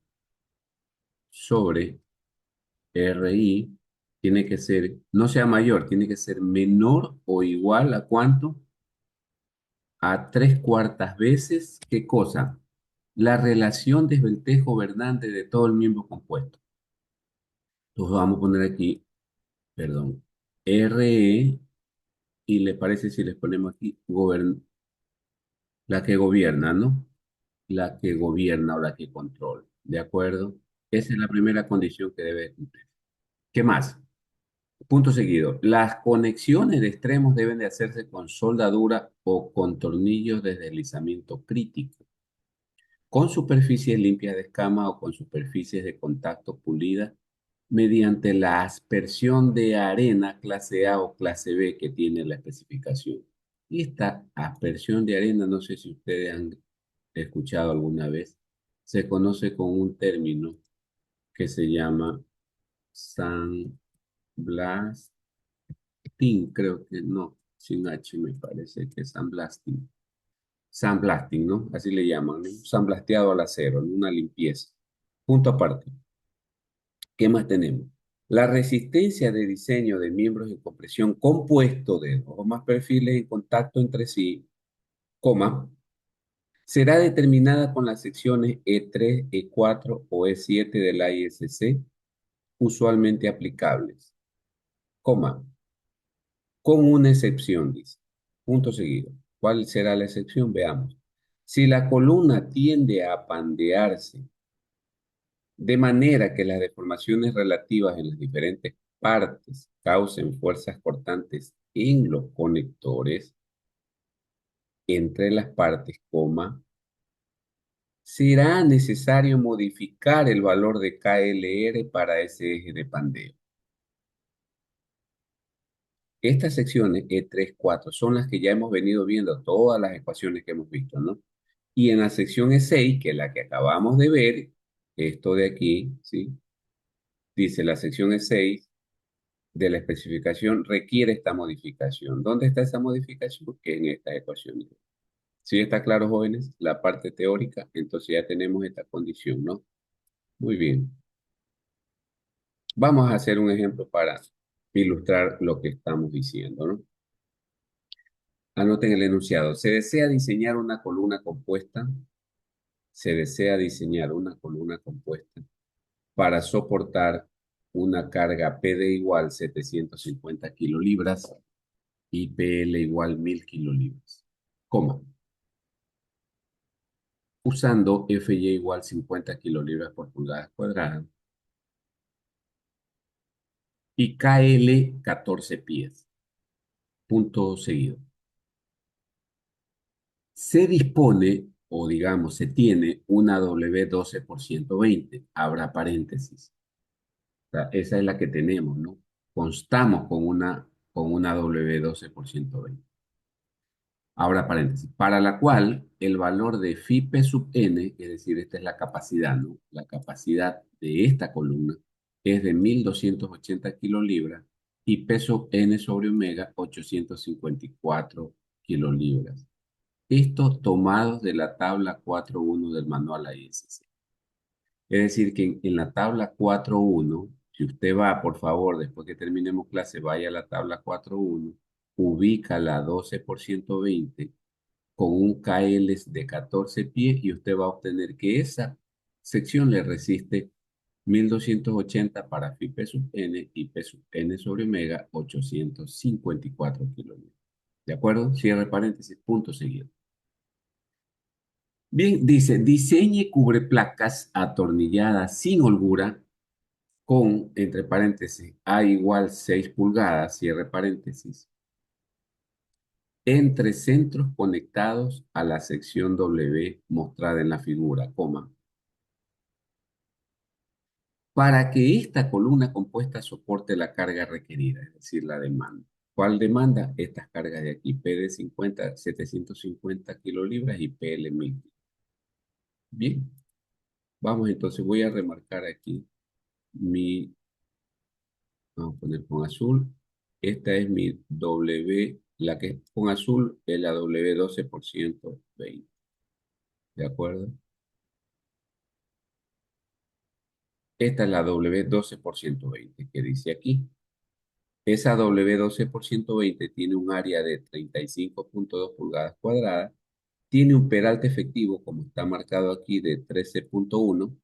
sobre RI tiene que ser, no sea mayor, tiene que ser menor o igual a ¿cuánto? A tres cuartas veces, ¿qué cosa? La relación desveltejo-Bernoulli de todo el miembro compuesto. Entonces vamos a poner aquí, perdón, RE, y le parece si les ponemos aquí, la que gobierna, ¿no? La que gobierna o la que controla, ¿de acuerdo? Esa es la primera condición que debe cumplir. ¿Qué más? Punto seguido. Las conexiones de extremos deben de hacerse con soldadura o con tornillos de deslizamiento crítico, con superficies limpias de escama o con superficies de contacto pulidas mediante la aspersión de arena clase A o clase B que tiene la especificación. Y esta aspersión de arena, no sé si ustedes han escuchado alguna vez, se conoce con un término que se llama sandblasting, creo que no, sin H me parece que es sandblasting. Sandblasting, ¿no? Así le llaman, ¿no? Sandblasteado al acero, ¿no? Una limpieza. Punto aparte. ¿Qué más tenemos? La resistencia de diseño de miembros de compresión compuesto de dos o más perfiles en contacto entre sí, coma, será determinada con las secciones E3, E4 o E7 de la ISC usualmente aplicables, coma, con una excepción, dice. Punto seguido. ¿Cuál será la excepción? Veamos. Si la columna tiende a pandearse de manera que las deformaciones relativas en las diferentes partes causen fuerzas cortantes en los conectores entre las partes, coma, será necesario modificar el valor de KLR para ese eje de pandeo. Estas secciones E3, 4 son las que ya hemos venido viendo, todas las ecuaciones que hemos visto, ¿no? Y en la sección E6, que es la que acabamos de ver, esto de aquí, ¿sí? Dice la sección E6 de la especificación requiere esta modificación. ¿Dónde está esa modificación? Que en esta ecuación. ¿Sí está claro, jóvenes? La parte teórica, entonces ya tenemos esta condición, ¿no? Muy bien. Vamos a hacer un ejemplo para ilustrar lo que estamos diciendo, ¿no? Anoten el enunciado. Se desea diseñar una columna compuesta para soportar una carga PD igual 750 kilolibras y PL igual 1000 kilolibras, coma, usando FY igual 50 kilolibras por pulgada cuadrada y KL 14 pies. Punto seguido. Se dispone, o digamos, se tiene una W12 por 120, abra paréntesis. O sea, esa es la que tenemos, ¿no? Constamos con una W12 por 120. Ahora paréntesis, para la cual el valor de phi p sub n, es decir, esta es la capacidad, ¿no? La capacidad de esta columna es de 1280 kilolibras y P sub n sobre omega 854 kilolibras. Estos tomados de la tabla 4.1 del manual ISC. Es decir, que en la tabla 4.1 Si usted va, por favor, después que terminemos clase, vaya a la tabla 4.1, ubica la 12 por 120 con un KL de 14 pies y usted va a obtener que esa sección le resiste 1280 para phi P sub n y P sub n sobre omega 854 kilonewtons. ¿De acuerdo? Cierre paréntesis, punto seguido. Bien, dice, diseñe cubreplacas atornilladas sin holgura con, entre paréntesis, A igual 6 pulgadas, cierre paréntesis, entre centros conectados a la sección W mostrada en la figura, coma, para que esta columna compuesta soporte la carga requerida, es decir, la demanda. ¿Cuál demanda? Estas cargas de aquí, PD 50, 750 kilolibras y PL 1000. Bien, vamos entonces, voy a remarcar aquí mi, vamos a poner con azul, esta es mi W, la que es con azul es la W12 por 120, ¿de acuerdo? Esta es la W12 por 120 que dice aquí. Esa W12 por 120 tiene un área de 35.2 pulgadas cuadradas, tiene un peralte efectivo, como está marcado aquí, de 13.1,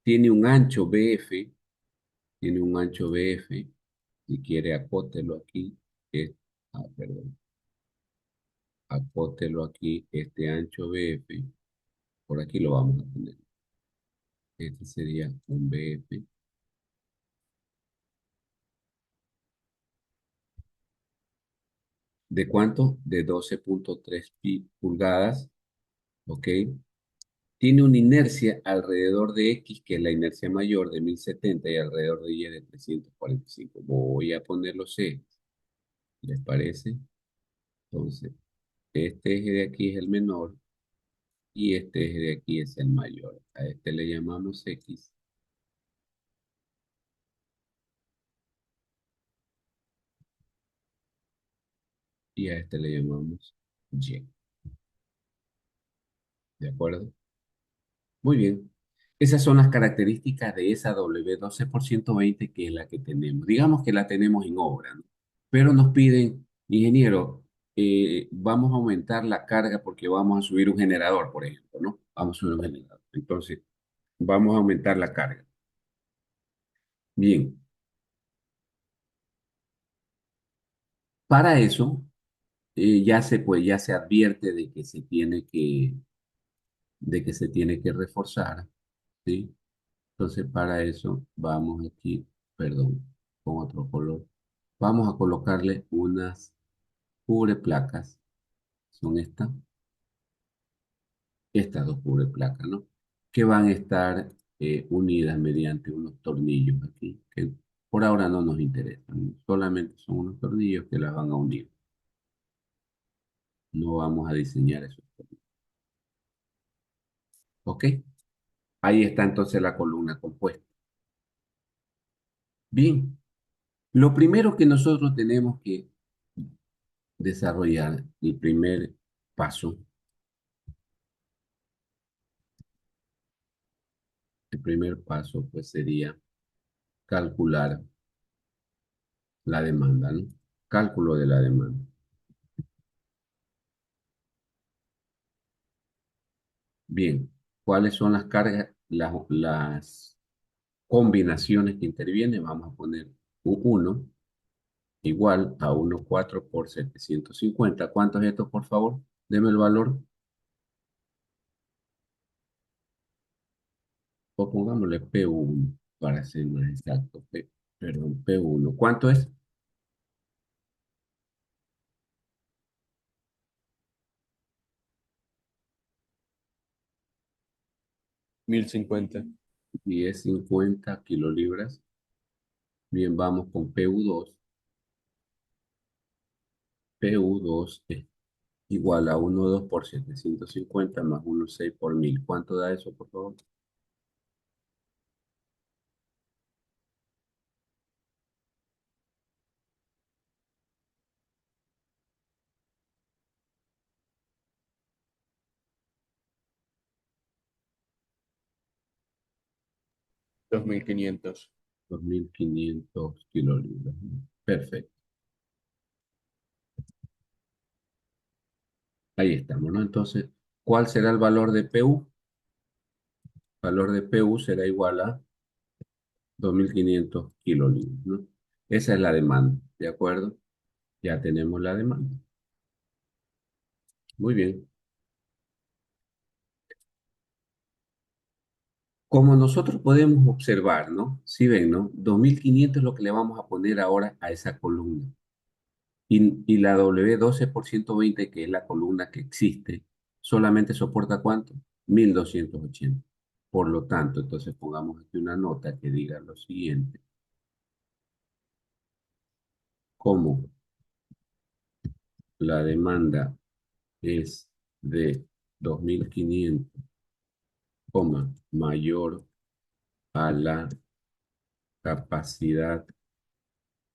tiene un ancho BF, tiene un ancho BF, si quiere acótelo aquí, perdón, acótelo aquí, este ancho BF, por aquí lo vamos a poner, este sería un BF, ¿de cuánto? De 12.3 pulgadas, ¿ok? Tiene una inercia alrededor de X, que es la inercia mayor de 1070 y alrededor de Y de 345. Voy a ponerlo C, ¿les parece? Entonces, este eje de aquí es el menor y este eje de aquí es el mayor. A este le llamamos X y a este le llamamos Y. ¿De acuerdo? Muy bien. Esas son las características de esa W12 por 120 que es la que tenemos. Digamos que la tenemos en obra, ¿no? Pero nos piden, ingeniero, vamos a aumentar la carga porque vamos a subir un generador, por ejemplo, ¿no? Vamos a subir un generador. Entonces, vamos a aumentar la carga. Bien, para eso pues, ya se advierte de que se tiene que reforzar, ¿sí? Entonces, para eso vamos aquí, perdón, con otro color. Vamos a colocarle unas cubreplacas, son estas dos cubreplacas, ¿no? Que van a estar unidas mediante unos tornillos aquí, que por ahora no nos interesan, ¿no? Solamente son unos tornillos que las van a unir. No vamos a diseñar esos tornillos. ¿Ok? Ahí está entonces la columna compuesta. Bien, lo primero que nosotros tenemos que desarrollar, el primer paso, el primer paso pues sería calcular la demanda, ¿no? Cálculo de la demanda. Bien, ¿cuáles son las cargas, las combinaciones que intervienen? Vamos a poner U1 igual a 1,4 por 750. ¿Cuánto es esto, por favor? Deme el valor. O pongámosle P1 para ser más exacto. Perdón, P1. ¿Cuánto es? 1050. 1050 kilolibras. Bien, vamos con PU2. PU2 es igual a 1,2 por 750 más 1,6 por 1000. ¿Cuánto da eso, por favor? 2500. 2.500 kilolibras. Perfecto. Ahí estamos, ¿no? Entonces, ¿cuál será el valor de PU? El valor de PU será igual a 2.500 kilolibras, ¿no? Esa es la demanda, ¿de acuerdo? Ya tenemos la demanda. Muy bien. Como nosotros podemos observar, ¿no? Si ven, ¿no? 2.500 es lo que le vamos a poner ahora a esa columna. Y la W12 por 120, que es la columna que existe, solamente soporta ¿cuánto? 1.280. Por lo tanto, entonces pongamos aquí una nota que diga lo siguiente. Como la demanda es de 2.500, mayor a la capacidad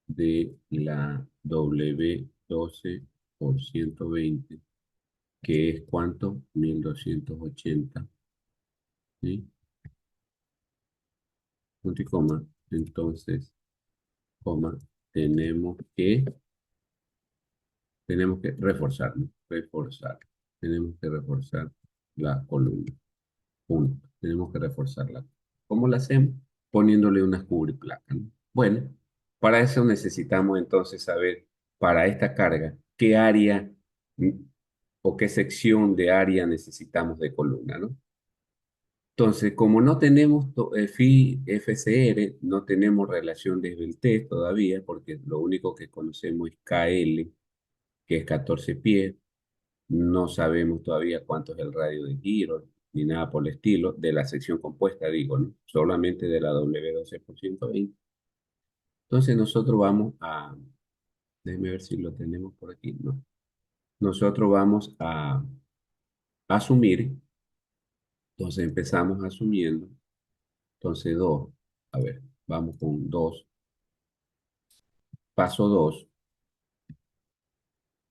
de la W12 por 120, que es ¿cuánto? 1.280, ¿sí? Punto y coma. Entonces, coma, tenemos que, tenemos que reforzar, ¿no? Reforzar. Tenemos que reforzar la columna. Punto. Tenemos que reforzarla. ¿Cómo la hacemos? Poniéndole unas cubriplacas, ¿no? Bueno, para eso necesitamos entonces saber, para esta carga, qué área mm, o qué sección de área necesitamos de columna, ¿no? Entonces, como no tenemos phi FCR, no tenemos relación de Esbeltez todavía, porque lo único que conocemos es KL, que es 14 pies. No sabemos todavía cuánto es el radio de giro, ni nada por el estilo, de la sección compuesta, digo, ¿no? Solamente de la W12 por 120. Entonces, nosotros vamos a, déjeme ver si lo tenemos por aquí, ¿no? Nosotros vamos a asumir, entonces empezamos asumiendo, entonces 2, a ver, vamos con 2. Paso 2,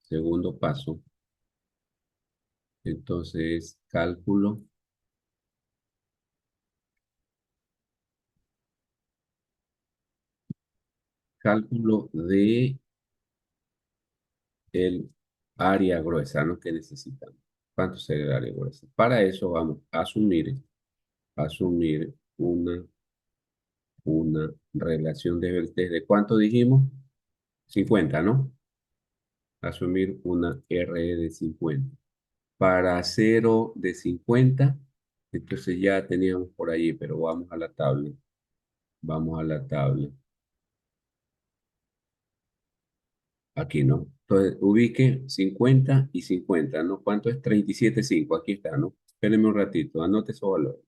segundo paso, entonces cálculo de el área gruesa, ¿no? Que necesitamos. ¿Cuánto sería el área gruesa? Para eso vamos a asumir una relación de Beltrés de ¿cuánto dijimos? 50, ¿no? Asumir una RE de 50. Para 0 de 50, entonces ya teníamos por allí, pero vamos a la tabla. Vamos a la tabla. Aquí, ¿no? Entonces, ubique 50 y 50, ¿no? ¿Cuánto es? 37,5. Aquí está, ¿no? Espérenme un ratito, anote su valor.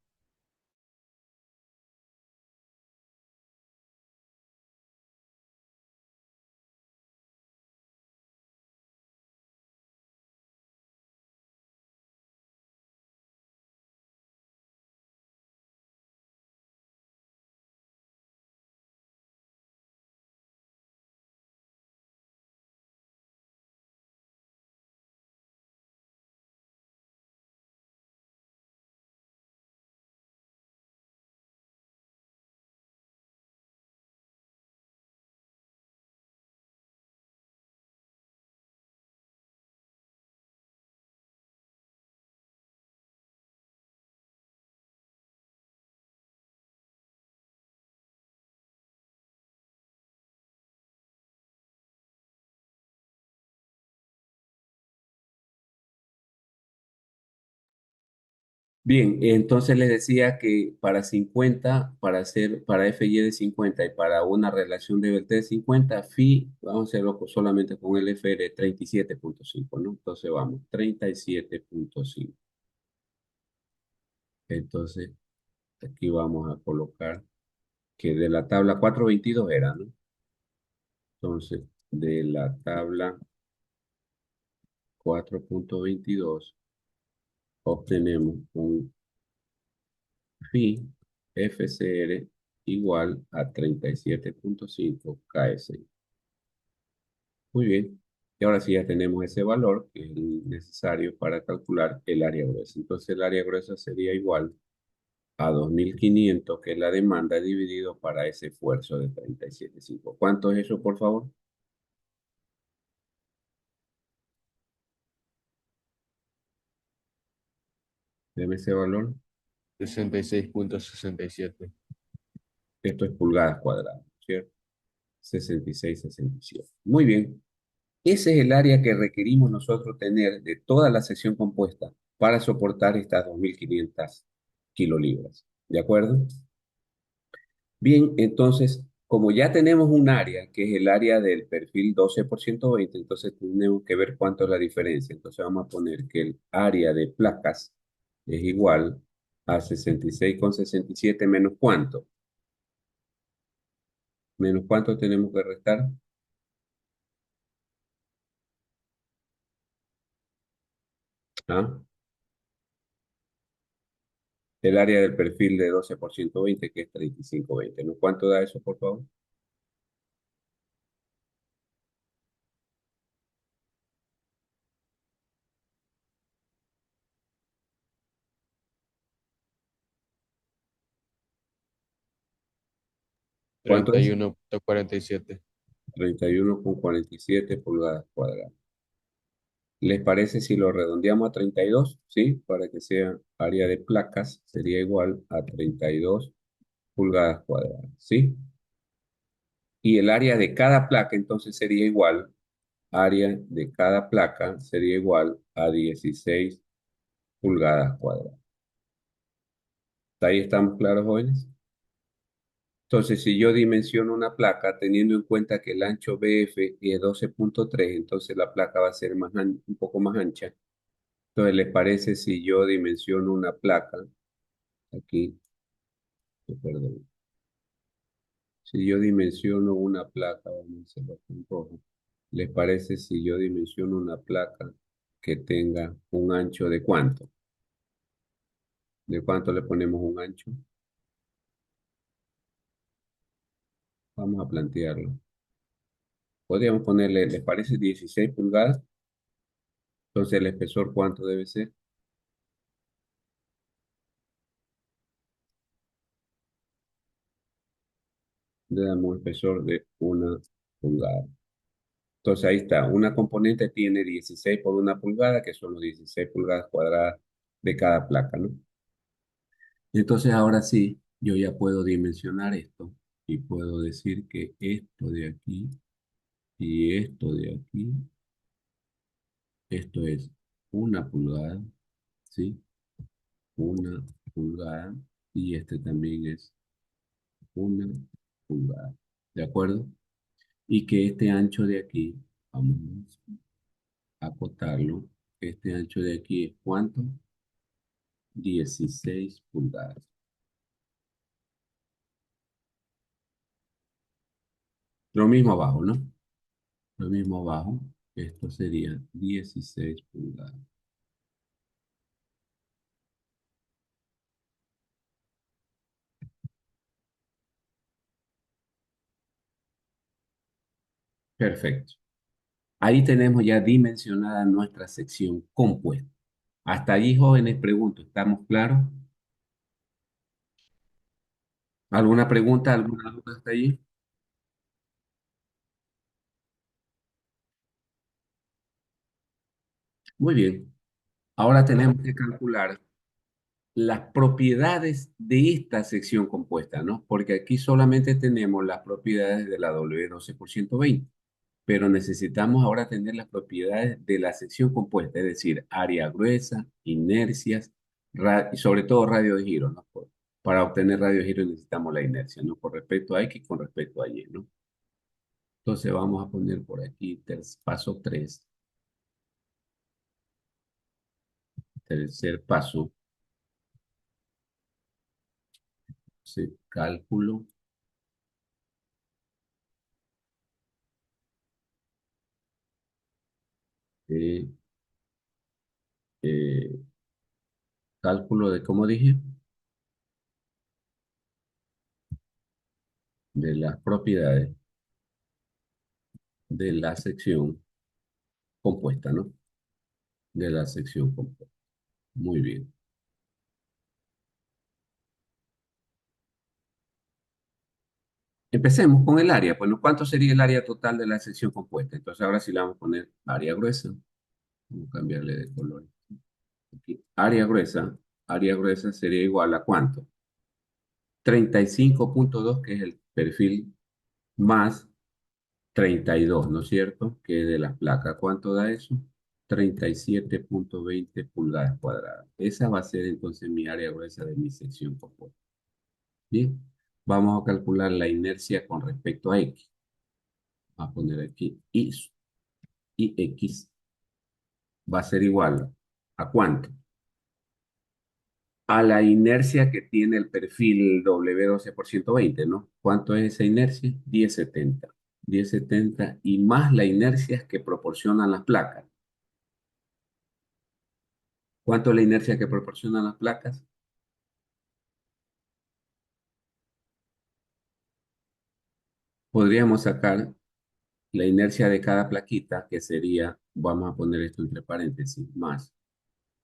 Bien, entonces les decía que para 50, para FY de 50 y para una relación de VT de 50, phi, vamos a hacerlo solamente con el FR 37,5, ¿no? Entonces vamos, 37,5. Entonces, aquí vamos a colocar que de la tabla 422 era, ¿no? Entonces, de la tabla 4.22 obtenemos un phi FCR igual a 37,5 KS. Muy bien. Y ahora sí ya tenemos ese valor que es necesario para calcular el área gruesa. Entonces el área gruesa sería igual a 2.500, que es la demanda, dividido para ese esfuerzo de 37,5. ¿Cuánto es eso, por favor? Deme ese valor. 66,67. Esto es pulgadas cuadradas, ¿cierto? 66, 67. Muy bien. Ese es el área que requerimos nosotros tener de toda la sección compuesta para soportar estas 2.500 kilolibras. ¿De acuerdo? Bien, entonces, como ya tenemos un área, que es el área del perfil 12 por 120, entonces tenemos que ver cuánto es la diferencia. Entonces vamos a poner que el área de placas es igual a 66,67 menos cuánto. ¿Menos cuánto tenemos que restar? ¿Ah? El área del perfil de 12 por 120, que es 35,20. ¿No? ¿Cuánto da eso, por favor? treinta ¿Cuánto y es? uno punto cuarenta y siete 31,47 pulgadas cuadradas. ¿Les parece si lo redondeamos a 32? ¿Sí? Para que sea área de placas, sería igual a 32 pulgadas cuadradas. ¿Sí? Y el área de cada placa entonces sería igual, área de cada placa sería igual a 16 pulgadas cuadradas. ¿Hasta ahí estamos claros, jóvenes? Entonces, si yo dimensiono una placa teniendo en cuenta que el ancho BF es 12,3, entonces la placa va a ser un poco más ancha. Entonces, ¿les parece si yo dimensiono una placa? Aquí, perdón. Si yo dimensiono una placa, vamos a hacerlo con rojo. ¿Les parece si yo dimensiono una placa que tenga un ancho de cuánto? ¿De cuánto le ponemos un ancho? Vamos a plantearlo. Podríamos ponerle, ¿les parece 16 pulgadas? Entonces, ¿el espesor cuánto debe ser? Le damos un espesor de 1 pulgada. Entonces ahí está, una componente tiene 16 por 1 pulgada, que son los 16 pulgadas cuadradas de cada placa, ¿no? Entonces ahora sí, yo ya puedo dimensionar esto y puedo decir que esto de aquí y esto de aquí, esto es 1 pulgada, ¿sí? 1 pulgada, y este también es 1 pulgada, ¿de acuerdo? Y que este ancho de aquí, vamos a acotarlo, este ancho de aquí es ¿cuánto? 16 pulgadas. Lo mismo abajo, ¿no? Lo mismo abajo, esto sería 16 pulgadas. Perfecto. Ahí tenemos ya dimensionada nuestra sección compuesta. Hasta allí, jóvenes, pregunto, ¿estamos claros? ¿Alguna pregunta, alguna duda hasta allí? Muy bien. Ahora tenemos que calcular las propiedades de esta sección compuesta, ¿no? Porque aquí solamente tenemos las propiedades de la W12 por 120, pero necesitamos ahora tener las propiedades de la sección compuesta, es decir, área gruesa, inercias, y sobre todo radio de giro, ¿no? Para obtener radio de giro necesitamos la inercia, ¿no? Con respecto a X, con respecto a Y, ¿no? Entonces vamos a poner por aquí paso 3, tercer paso, sí, cálculo, de, eh, cálculo de, ¿cómo dije? De las propiedades de la sección compuesta, ¿no? De la sección compuesta. Muy bien. Empecemos con el área. Bueno, ¿cuánto sería el área total de la sección compuesta? Entonces ahora sí le vamos a poner área gruesa. Vamos a cambiarle de color. Aquí. Área gruesa sería igual a ¿cuánto? 35,2, que es el perfil, más 32, ¿no es cierto? Que es de las placas. ¿Cuánto da eso? 37,20 pulgadas cuadradas. Esa va a ser entonces mi área gruesa de mi sección compuesta. Bien, vamos a calcular la inercia con respecto a X. Vamos a poner aquí y X va a ser igual ¿a cuánto? A la inercia que tiene el perfil W12 por 120, ¿no? ¿Cuánto es esa inercia? 1070. 1070 y más la inercia que proporcionan las placas. ¿Cuánto es la inercia que proporcionan las placas? Podríamos sacar la inercia de cada plaquita, que sería, vamos a poner esto entre paréntesis, más,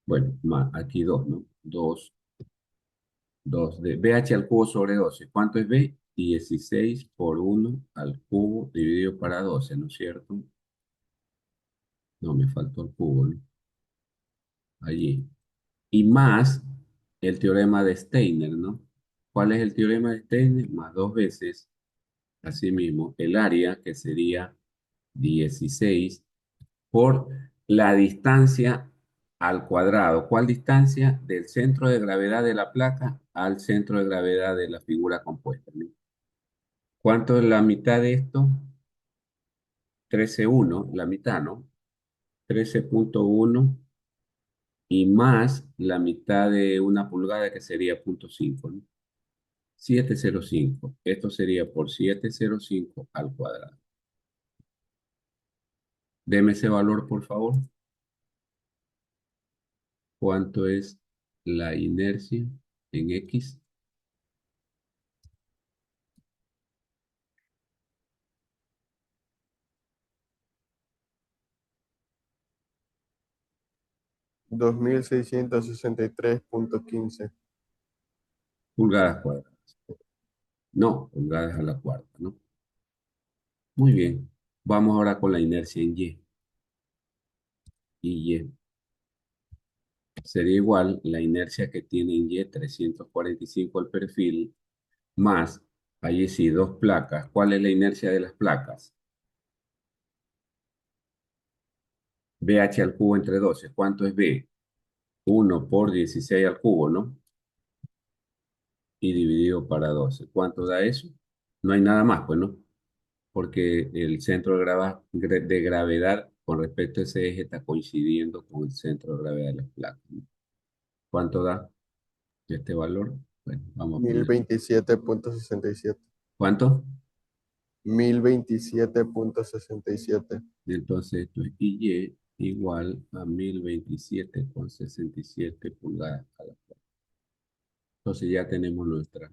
bueno, más, aquí 2, ¿no? 2 de BH al cubo sobre 12. ¿Cuánto es B? 16 por 1 al cubo dividido para 12, ¿no es cierto? No, me faltó el cubo, ¿no? Allí. Y más el teorema de Steiner, ¿no? ¿Cuál es el teorema de Steiner? Más dos veces, asimismo, el área, que sería 16 por la distancia al cuadrado. ¿Cuál distancia? Del centro de gravedad de la placa al centro de gravedad de la figura compuesta, ¿no? ¿Cuánto es la mitad de esto? 13,1, la mitad, ¿no? 13,1 y más la mitad de una pulgada, que sería 0,5, ¿no? 705. Esto sería por 705 al cuadrado. Deme ese valor, por favor. ¿Cuánto es la inercia en X? 2663.15. Pulgadas cuadradas. No, pulgadas a la cuarta, ¿no? Muy bien. Vamos ahora con la inercia en Y. Y Y sería igual la inercia que tiene en Y, 345 al perfil, más, allí sí, dos placas. ¿Cuál es la inercia de las placas? BH al cubo entre 12. ¿Cuánto es B? 1 por 16 al cubo, ¿no? Y dividido para 12. ¿Cuánto da eso? No hay nada más, pues, ¿no? Porque el centro de gravedad con respecto a ese eje está coincidiendo con el centro de gravedad de las placas, ¿no? ¿Cuánto da este valor? Bueno, vamos a mil poner. veintisiete punto sesenta y siete ¿Cuánto? 1027.67. Entonces esto es Y igual a 1027,67 pulgadas a la cuarta. Entonces ya tenemos nuestra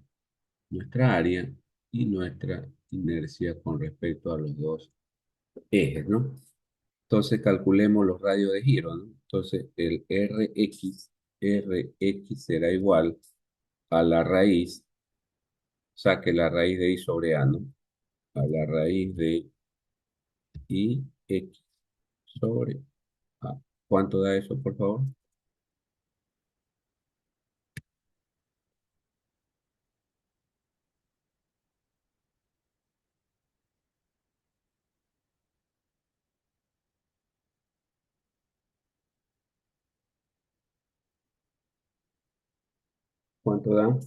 área y nuestra inercia con respecto a los dos ejes, ¿no? Entonces calculemos los radios de giro, ¿no? Entonces el Rx será igual a la raíz, saque la raíz de I sobre A, ¿no? A la raíz de IX sobre A. ¿Cuánto da eso, por favor? ¿Cuánto da?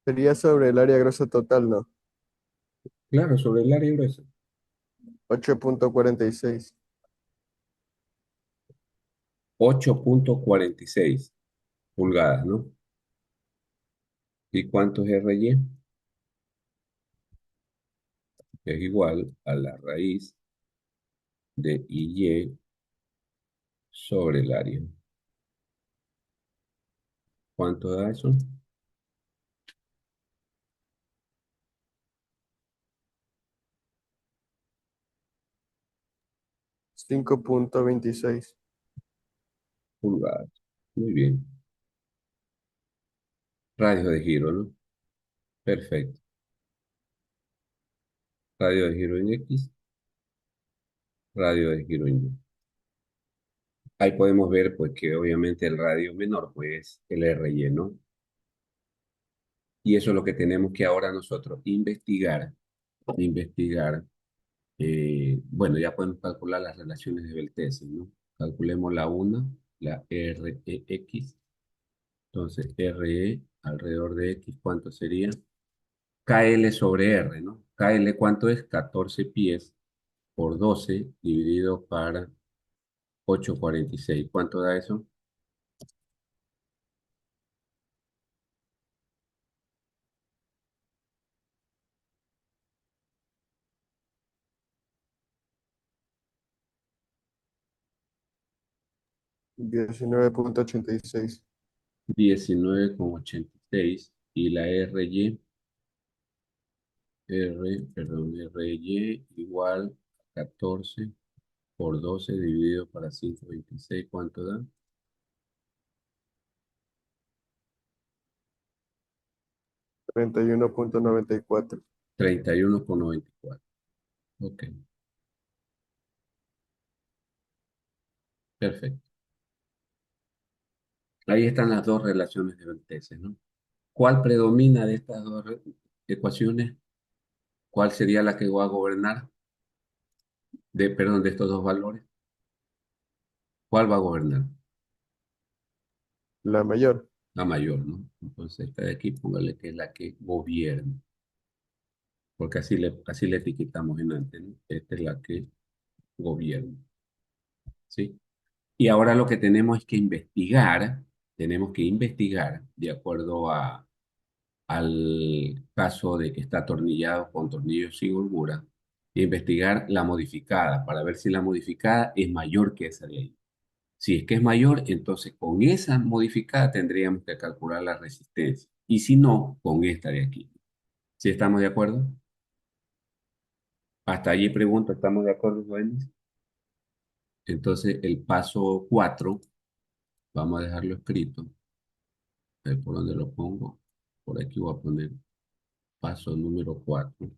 Sería sobre el área gruesa total, ¿no? Claro, sobre el área gruesa. 8.46. 8,46 pulgadas, ¿no? ¿Y cuánto es RY? Es igual a la raíz de IY sobre el área. ¿Cuánto da eso? 5.26. Pulgadas. Muy bien. Radio de giro, ¿no? Perfecto. Radio de giro en X, radio de giro en Y. Ahí podemos ver, pues, que obviamente el radio menor, pues, el RY, ¿no? Y eso es lo que tenemos que ahora nosotros investigar. Bueno, ya podemos calcular las relaciones de Belteschi, ¿no? Calculemos la una, la REX. Entonces, RE alrededor de X, ¿cuánto sería? KL sobre R, ¿no? KL, ¿cuánto es? 14 pies por 12 dividido para 8,46. ¿Cuánto da eso? 19.86. 19,86. Y la RY igual a 14 por 12 dividido para 5,26. ¿Cuánto da? 31.94. 31,94. Ok, perfecto. Ahí están las dos relaciones de Belteschi, ¿no? ¿Cuál predomina de estas dos ecuaciones? ¿Cuál sería la que va a gobernar? Perdón, de estos dos valores. ¿Cuál va a gobernar? La mayor. La mayor, ¿no? Entonces, esta de aquí, póngale que es la que gobierna, porque así le etiquetamos en antes, ¿no? Esta es la que gobierna, ¿sí? Y ahora lo que tenemos que investigar de acuerdo al caso de que está atornillado con tornillos sin holgura, e investigar la modificada para ver si la modificada es mayor que esa de ahí. Si es que es mayor, entonces con esa modificada tendríamos que calcular la resistencia. Y si no, con esta de aquí. ¿Sí estamos de acuerdo? Hasta allí pregunto, ¿estamos de acuerdo, jóvenes? Entonces, el paso 4 vamos a dejarlo escrito. A ver por dónde lo pongo. Por aquí voy a poner paso número 4.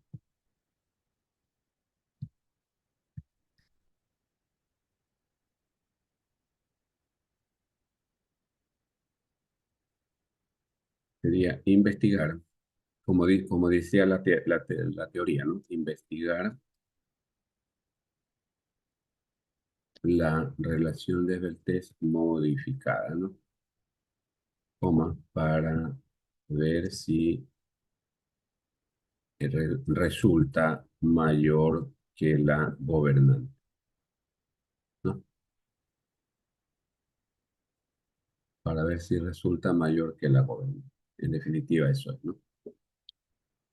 Sería investigar, como decía la teoría, ¿no? Investigar la relación de Beltrés modificada, ¿no? Coma, para ver si resulta mayor que la gobernante, ¿no? Para ver si resulta mayor que la gobernante. En definitiva, eso es, ¿no?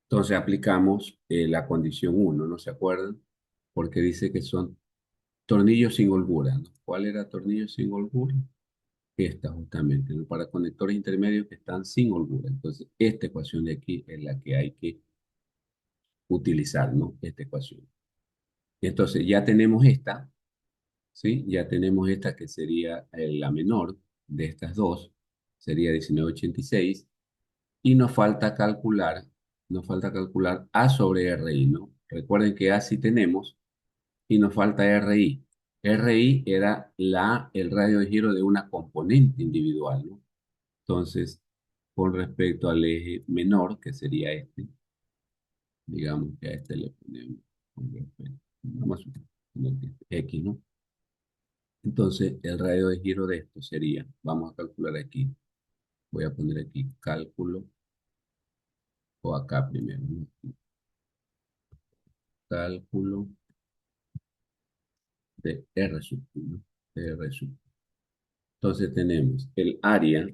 Entonces aplicamos la condición uno, ¿no se acuerdan? Porque dice que son tornillos sin holgura, ¿no? ¿Cuál era tornillo sin holgura? Esta justamente, ¿no? Para conectores intermedios que están sin holgura. Entonces, esta ecuación de aquí es la que hay que utilizar, ¿no? Esta ecuación. Entonces, ya tenemos esta, ¿sí? Ya tenemos esta que sería la menor de estas dos, sería 19,86, y nos falta calcular A sobre RI, ¿no? Recuerden que A sí tenemos, y nos falta RI. RI era el radio de giro de una componente individual, ¿no? Entonces, con respecto al eje menor, que sería este, digamos que a este le ponemos con respecto, vamos a poner que este X, ¿no? Entonces, el radio de giro de esto sería, vamos a calcular aquí, voy a poner aquí cálculo, o acá primero, ¿no? Cálculo de R sub, ¿no? De R sub. Entonces tenemos el área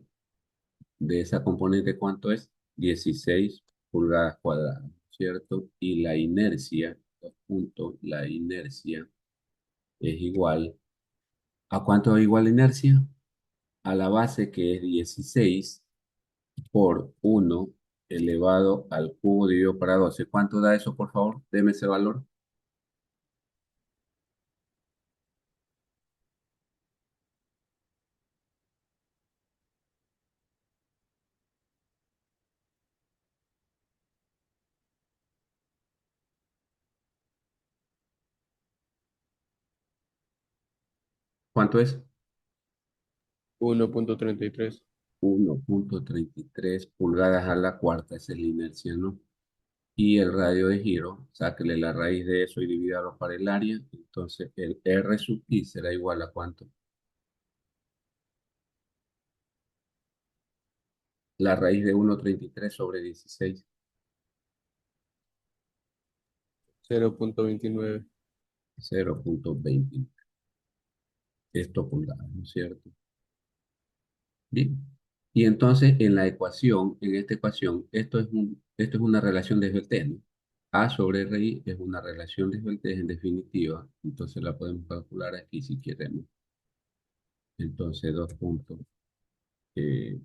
de esa componente, ¿cuánto es? 16 pulgadas cuadradas, ¿cierto? Y la inercia, dos puntos, la inercia es igual. ¿A cuánto es igual la inercia? A la base que es 16 por 1 elevado al cubo dividido para 12. ¿Cuánto da eso, por favor? Deme ese valor. ¿Cuánto es? 1.33. 1,33 pulgadas a la cuarta, esa es la inercia, ¿no? Y el radio de giro, sáquele la raíz de eso y divídalo para el área. Entonces, el R sub I será igual a ¿cuánto? La raíz de 1,33/16. 0.29. 0,20. Esto pulgadas, ¿no es cierto? Bien. Y entonces en la ecuación, en esta ecuación, esto es una relación de Svelter, ¿no? A sobre RI es una relación de Svelter en definitiva, entonces la podemos calcular aquí si queremos. Entonces 2 puntos. eh,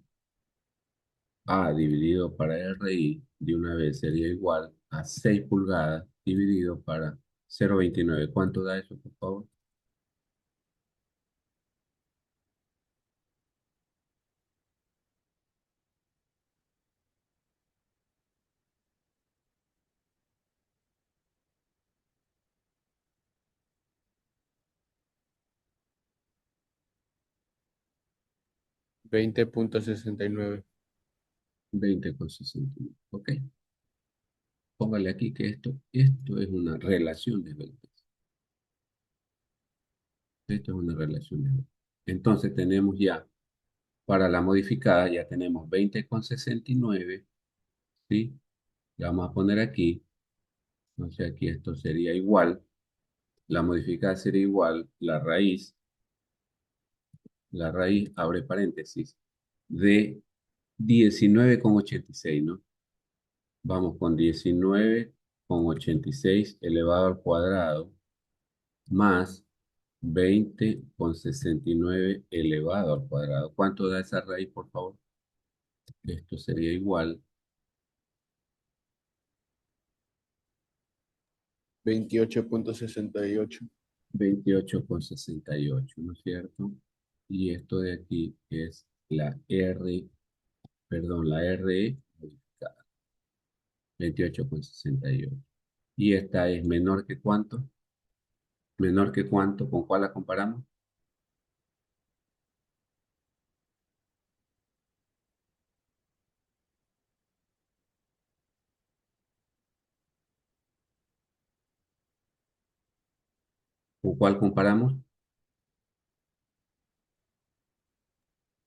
A dividido para RI de una vez sería igual a 6 pulgadas dividido para 0,29. ¿Cuánto da eso, por favor? 20.69. 20,69. Ok. Póngale aquí que esto es una relación de Svelter. Esto es una relación de Svelter. Entonces tenemos ya, para la modificada, ya tenemos 20,69, ¿sí? La vamos a poner aquí. Entonces aquí esto sería igual. La modificada sería igual la raíz, abre paréntesis, de 19,86, ¿no? Vamos con 19,86 elevado al cuadrado más 20,69 elevado al cuadrado. ¿Cuánto da esa raíz, por favor? Esto sería igual 28.68. 28,68, ¿no es cierto? Y esto de aquí es la R, perdón, la RE modificada, 28,68. Y esta es menor que ¿cuánto? Menor que ¿cuánto? ¿Con cuál la comparamos? ¿Con cuál comparamos?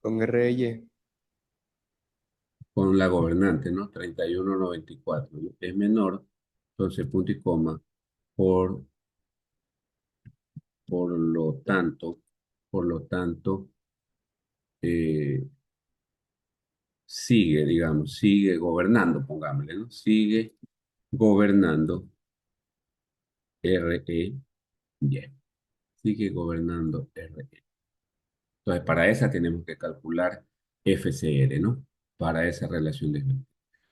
Con RY. Con la gobernante, ¿no? 31,94, ¿no? Es menor, entonces punto y coma, por, por lo tanto, por lo tanto, eh, sigue, digamos, sigue gobernando, pongámosle, ¿no? Sigue gobernando RE, bien, sigue gobernando RE. Entonces, para esa tenemos que calcular FCR, ¿no? Para esa relación de Svelter.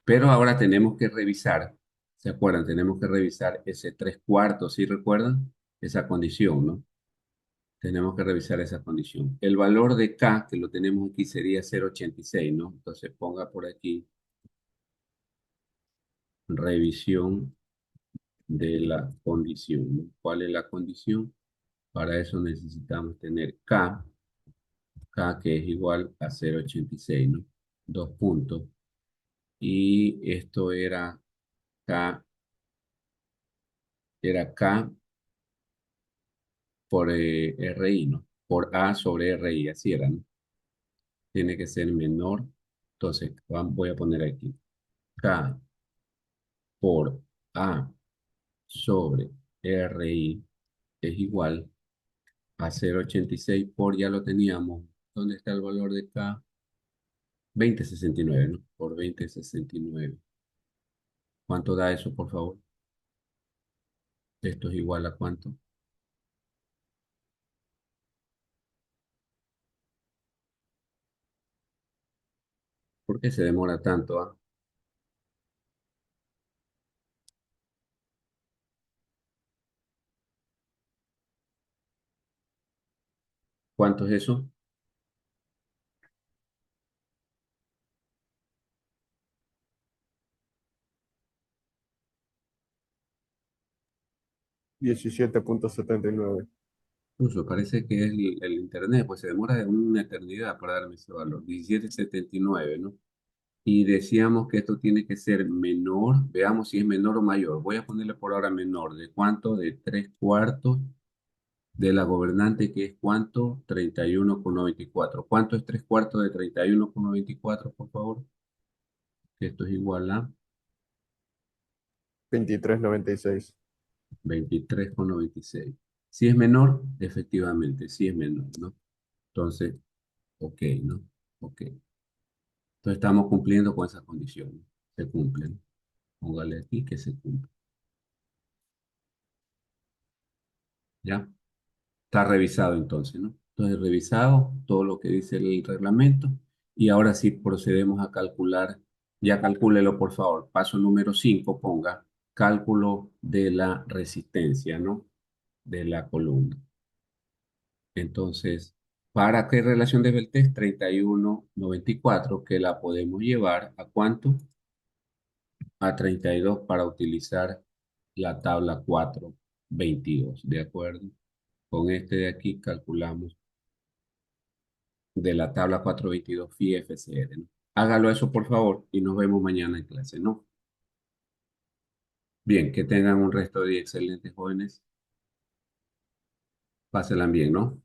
Pero ahora tenemos que revisar, ¿se acuerdan? Tenemos que revisar ese 3/4, ¿sí recuerdan? Esa condición, ¿no? Tenemos que revisar esa condición. El valor de K, que lo tenemos aquí, sería 0,86, ¿no? Entonces ponga por aquí revisión de la condición, ¿no? ¿Cuál es la condición? Para eso necesitamos tener K que es igual a 0,86, ¿no? 2 puntos. Y esto K, era K por RI, ¿no? Por A sobre RI, así era, ¿no? Tiene que ser menor. Entonces, voy a poner aquí K por A sobre RI es igual a 0,86 por, ya lo teníamos. ¿Dónde está el valor de K? 20,69, ¿no? Por 20,69. ¿Cuánto da eso, por favor? Esto es igual a ¿cuánto? ¿Por qué se demora tanto? ¿Ah? ¿Cuánto es eso? 17,79. Incluso parece que es el internet, pues se demora de una eternidad para darme ese valor. 17,79, ¿no? Y decíamos que esto tiene que ser menor, veamos si es menor o mayor. Voy a ponerle por ahora menor. ¿De cuánto? De 3 cuartos de la gobernante, que es cuánto? 31,94. ¿Cuánto es 3 cuartos de 31,94, por favor? Que esto es igual a 23,96. 23,96. Si es menor, efectivamente, si es menor, ¿no? Entonces, ok, ¿no? Ok. Entonces estamos cumpliendo con esas condiciones. Se cumplen. Póngale aquí que se cumple. ¿Ya? Está revisado entonces, ¿no? Entonces, revisado todo lo que dice el reglamento. Y ahora sí procedemos a calcular. Ya calcúlelo, por favor. Paso número 5, ponga cálculo de la resistencia, ¿no? De la columna. Entonces, ¿para qué relación de Beltrán? 31,94, que la podemos llevar ¿a cuánto? A 32 para utilizar la tabla 4,22, ¿de acuerdo? Con este de aquí calculamos de la tabla 4,22 FI FCR, ¿no? Hágalo eso, por favor, y nos vemos mañana en clase, ¿no? Bien, que tengan un resto de día excelentes, jóvenes. Pásenla bien, ¿no?